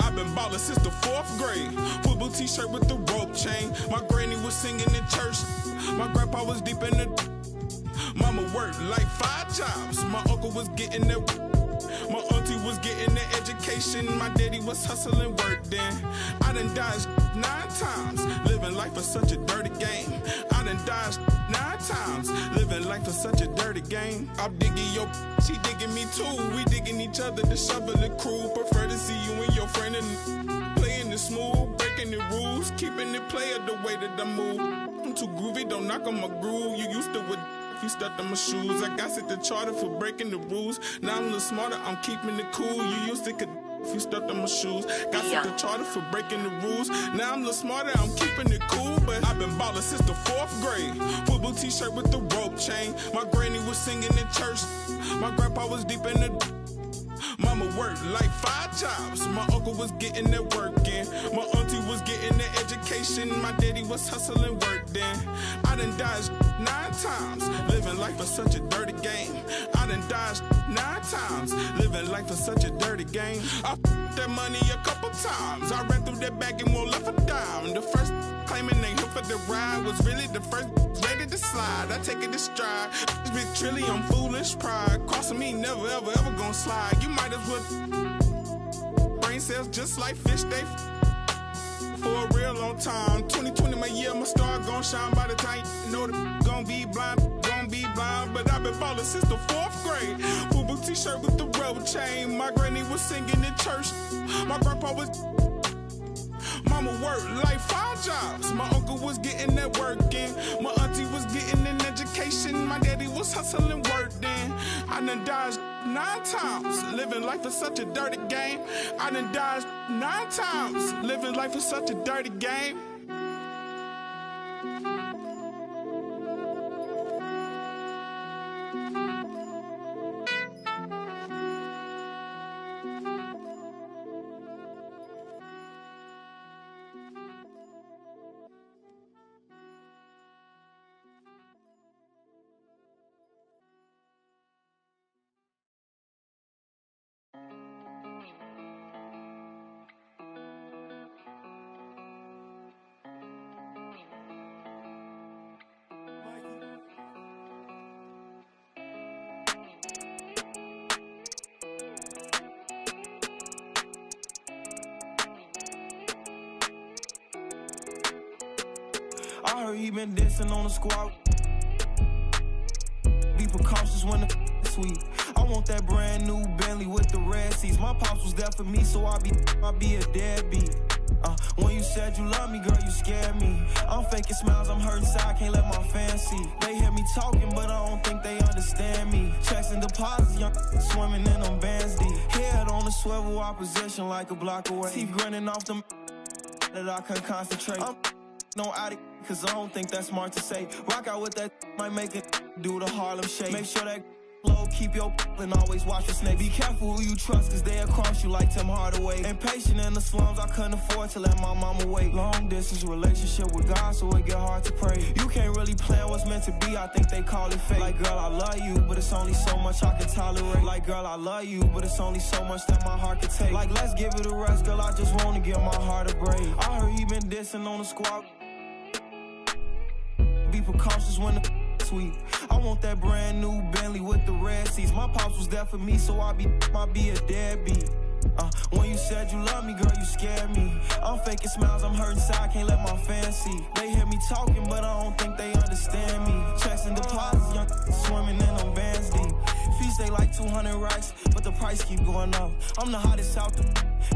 Speaker 3: I've been ballin' since the 4th grade. Football t-shirt with the rope chain. My granny was singing in church. My grandpa was deep in the. Mama worked like 5 jobs. My uncle was getting that. My auntie was getting the education. My daddy was hustling work then. I done dodged 9 times. Living life is such a dirty game. I done dodged 9 times. Living life is such a dirty game. I'm digging your, she digging me too. We digging each other to shovel the crew. Prefer to see you and your friend and playing it smooth, breaking the rules, keeping it player the way that I move. I'm too groovy, don't knock on my groove. You used to with you stepped on my shoes. I got set the charter for breaking the rules. Now I'm a little smarter, I'm keeping it cool. You used to could if you stepped on my shoes. Got set the charter for breaking the rules. Now I'm a little smarter, I'm keeping it cool. But I've been ballin' since the 4th grade. Football t-shirt with the rope chain. My granny was singing in church. My grandpa was deep in the. Mama worked like 5 jobs. My uncle was getting that work in. My auntie was getting the education. My daddy was hustling work then. I done dodged 9 times. Living life is such a dirty game. I done dodged 9 times. Living life is such a dirty game. I f***ed that money a couple times. I ran through that bag and won't left a dime. The first claiming they here for the ride was really the first ready to slide. I take it to stride. This bitch trilly on foolish pride. Crossing me never ever ever gonna slide. You might as well. Brain cells just like fish, they for a real long time. 2020 my year, my star gon' shine. By the time you know the gon' be blind. But I've been ballin' since the 4th grade. Football t-shirt with the rope chain. My granny was singing in church. My grandpa was. Mama worked like 5 jobs. My uncle was getting that work in. My auntie was getting an education. My daddy was hustling work then. I done dodged 9 times. Living life is such a dirty game. I done dodged 9 times. Living life is such a dirty game.
Speaker 11: I heard he been dancing on the squad. Be precautious when the sweet. I want that brand new Bentley with the red seats. My pops was there for me, so I be a deadbeat. When you said you love me, girl, you scared me. I'm faking smiles, I'm hurting inside, can't let my fans see. They hear me talking, but I don't think they understand me. Checks and deposits, young swimming in them bands deep. Head on the swivel, opposition like a block away. Teeth grinning off them that I couldn't concentrate. I'm no addict, cause I don't think that's smart to say. Rock out with that, might make it do the Harlem Shake. Make sure that low, keep your and always watch your snake. Be careful who you trust, cause they'll cross you like Tim Hardaway. Impatient in the slums, I couldn't afford to let my mama wait. Long distance relationship with God, so it get hard to pray. You can't really plan what's meant to be, I think they call it fate. Like, girl, I love you, but it's only so much I can tolerate. Like, girl, I love you, but it's only so much that my heart can take. Like, let's give it a rest, girl, I just wanna give my heart a break. I heard he been dissing on the squad. Be precautious when the sweet. I want that brand new Bentley with the red seats. My pops was there for me, so I be a deadbeat. When you said you love me, girl, you scared me. I'm faking smiles, I'm hurting inside, can't let my fans see. They hear me talking, but I don't think they understand me. Checks and deposits, young swimming in them bands deep. Fees stay like 200 racks, but the price keep going up. I'm the hottest out the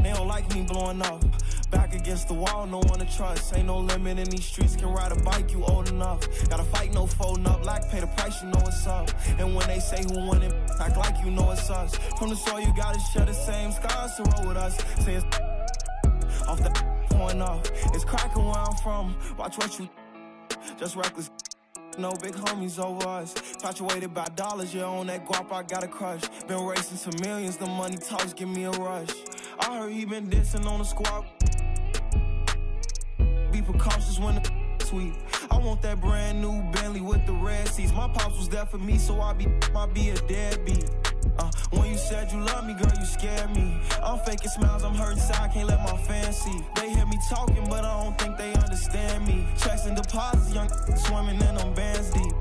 Speaker 11: they don't like me blowing up. Back against the wall, no one to trust. Ain't no limit in these streets, can ride a bike, you old enough. Gotta fight, no folding up, like pay the price, you know it's up. And when they say who won it, act like you know it's us. From the soil, you gotta share the same scars to roll with us. Say it's off the point off. It's cracking where I'm from, watch what you just reckless. No big homies over us. Fluctuated by dollars, yeah, on that guap I got a crush. Been racing to millions, the money talks give me a rush. I heard he been dissing on the squad. Be precautious when the sweet. I want that brand new Bentley with the red seats. My pops was there for me, so I be a deadbeat. When you said you love me, girl, you scared me. I'm faking smiles, I'm hurting inside, can't let my fans see. They hear me talking, but I don't think they understand me. Checks and deposits, young swimming in them bands deep.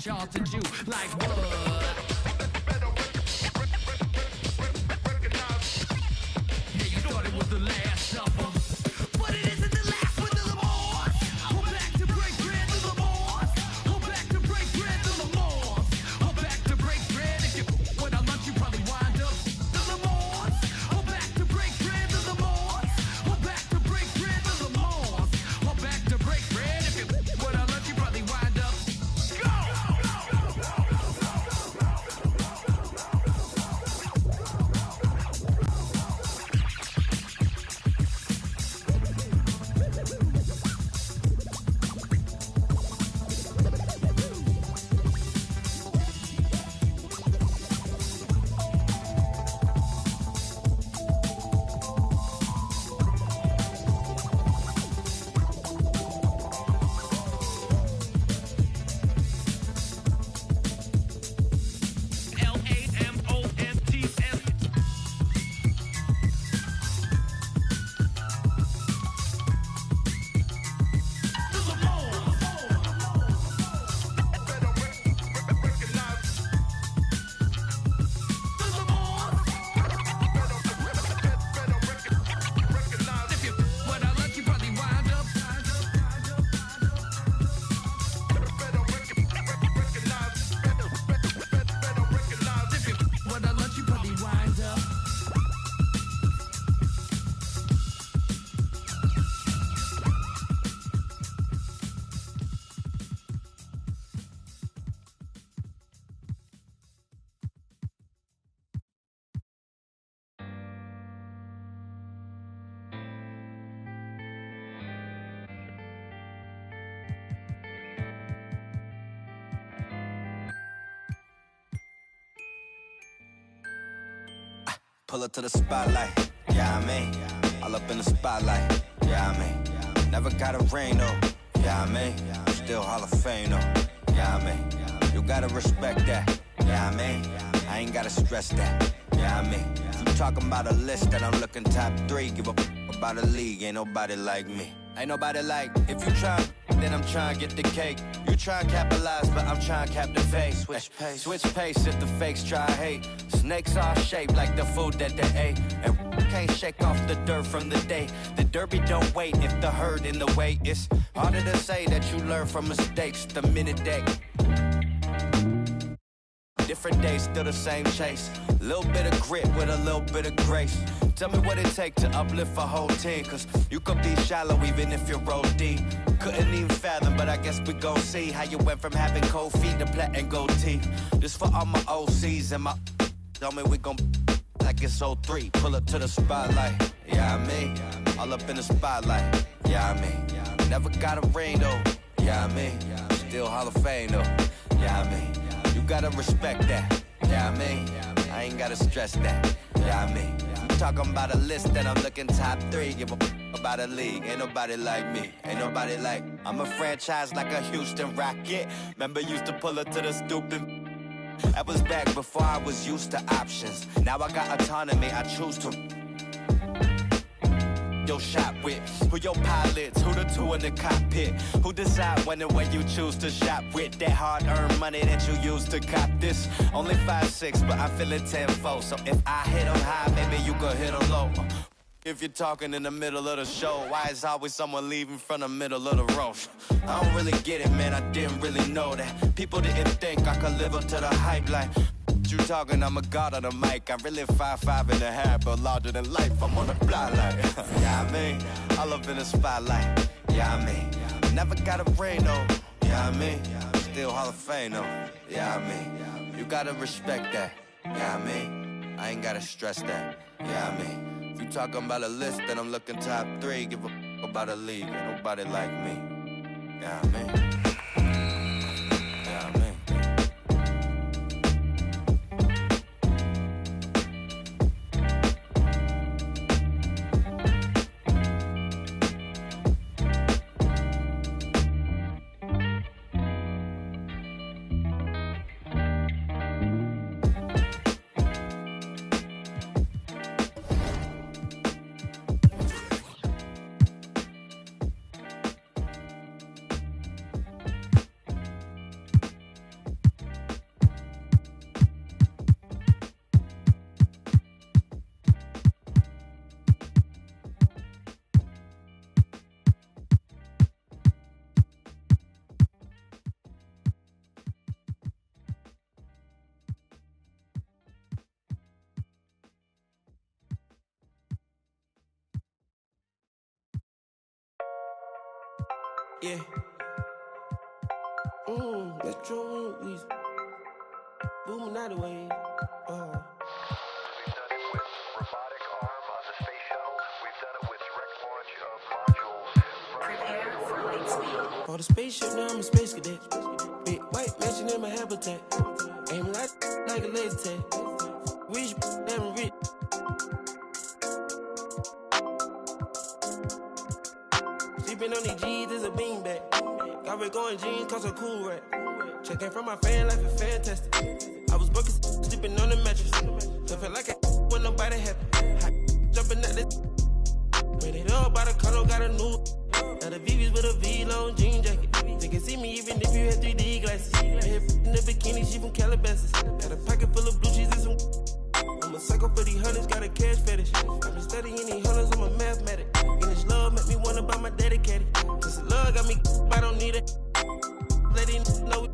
Speaker 12: Y'all to do like what?
Speaker 9: pull up to the spotlight. Yeah, I mean, all up in the spotlight. Yeah, I mean, never got a ring though. Yeah, I mean, still Hall of Fame though. Yeah, I mean, you gotta respect that. Yeah, I mean, I ain't gotta stress that. Yeah, I mean, if you talking about a list that I'm looking top 3, give a about a league, ain't nobody like me. Ain't nobody like, if you try, then I'm trying to get the cake. You try and capitalize, but I'm trying to cap the face. Switch pace if the fakes try hate. Snakes are shaped like the food that they ate. And can't shake off the dirt from the day. The derby don't wait if the herd in the way. It's harder to say that you learn from mistakes the minute they. Different days, still the same chase. Little bit of grit with a little bit of grace. Tell me what it take to uplift a whole team. Cause you could be shallow even if you roll deep. Couldn't even fathom, but I guess we gon' see how you went from having cold feet to plat and gold teeth. This for all my OCs and my. Tell me we gon' like it's 03. Pull up to the spotlight. Yeah, I mean, all up in the spotlight. Yeah, I mean, never got a ring though. Yeah, I mean, still Hall of Fame though. Yeah, I mean. You gotta respect that, yeah, I mean, I ain't gotta stress that, yeah, I mean, I'm talking about a list that I'm looking top 3, give a about a league, ain't nobody like me, ain't nobody like, I'm a franchise like a Houston Rocket, remember used to pull her to the stupid, that was back before I was used to options, now I got autonomy, I choose to, your shot with, who your pilots, who the two in the cockpit, who decide when and where you choose to shop with, that hard-earned money that you use to cop this, only 5'6", but I'm feeling 10-4, so if I hit them high, maybe you could hit them low, if you're talking in the middle of the show, why is always someone leaving from the middle of the road, I don't really get it, man, I didn't really know that, people didn't think I could live up to the hype like, you talking, I'm a god on the mic. I'm really 5'5.5", but larger than life. I'm on the fly like, yeah, I mean, all up in the spotlight. Yeah, I mean, never got a ring though. Yeah, I mean, still Hall of Fame though. Yeah, I mean, you gotta respect that. Yeah, I mean, I ain't gotta stress that. Yeah, I mean, if you talking about a list, then I'm looking top 3. Give a about a league, ain't nobody like me. Yeah, I mean.
Speaker 13: Yeah. Metro we booming out of way.
Speaker 14: We've done it with robotic arm on the space shuttle. We've done it with direct launch of modules. Prepare for light speed.
Speaker 13: For the spaceship, now I'm a space cadet. Big white mansion in my habitat. Aim like a laser tag. Rich, damn rich. Sleeping on these G's is a beanbag. Got red going jeans, cause a cool rat. Checking from my fan life is fantastic. I was broken, sleeping on the mattress. So feel like I when nobody happy. Jumping at this. When it all by the color, got a new. Now the VV's with a V-long jean jacket. They can see me even if you had 3D glasses. I hit in the bikini, she from Calabasas. Got a pocket full of blue cheese and some. I'm a psycho for these hunters, got a cash fetish. I've been studying these hunters, I'm a mathematic. And this love make me wanna buy my daddy caddy. This love got me, I don't need it. Let it know.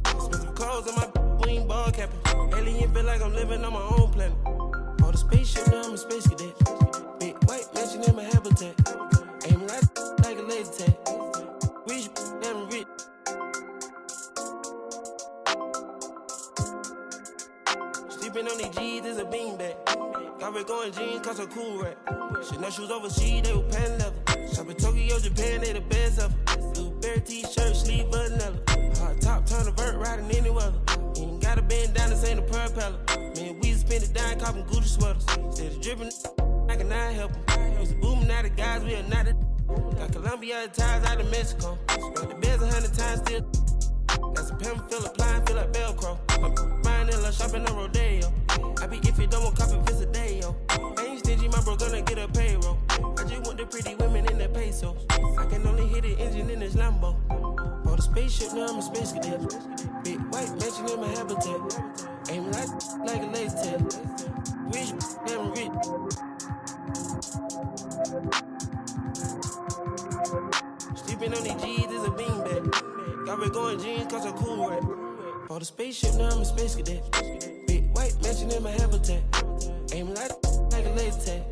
Speaker 13: Expensive clothes on my wing ball capping. Alien feel like I'm living on my own planet. All the spaceship, now I'm a space cadet. Big white mansion in my habitat. Aim like a laser tag. Rich, damn rich. Sleeping on these G's is a beanbag. Got red going jeans, cause a cool rat. Chanel shoes overseas, they were pan leather. Shop in Tokyo, Japan, they the best ever. Blueberry t-shirt, sleeve vanilla. Hard top, turn a vert, riding any weather. Ain't gotta bend down, this ain't a propeller. Man, we spend it down, copping Gucci sweaters. Instead of dripping, I cannot help them. Used to booming out of guys, we are not a. Got Colombia ties out of Mexico. Run the beds 100 times still. Got some pimp, feel applying, feel like Velcro. I'm buying in love, shopping on Rodeo. I be if you don't want copy, visit day, yo. I ain't stingy, my bro gonna get a payroll. I just want the pretty women in the pesos. I can only hit the engine in this Lambo. Bought a spaceship, now I'm a space cadet. Big white mansion in my habitat. Aim like a lace tag. Rich, damn rich. Sleeping on these G's is a beanbag. Got me going jeans cause I'm cool, right? Bought a spaceship, now I'm a space cadet. Big white mansion in my habitat. Aim like a lace tag.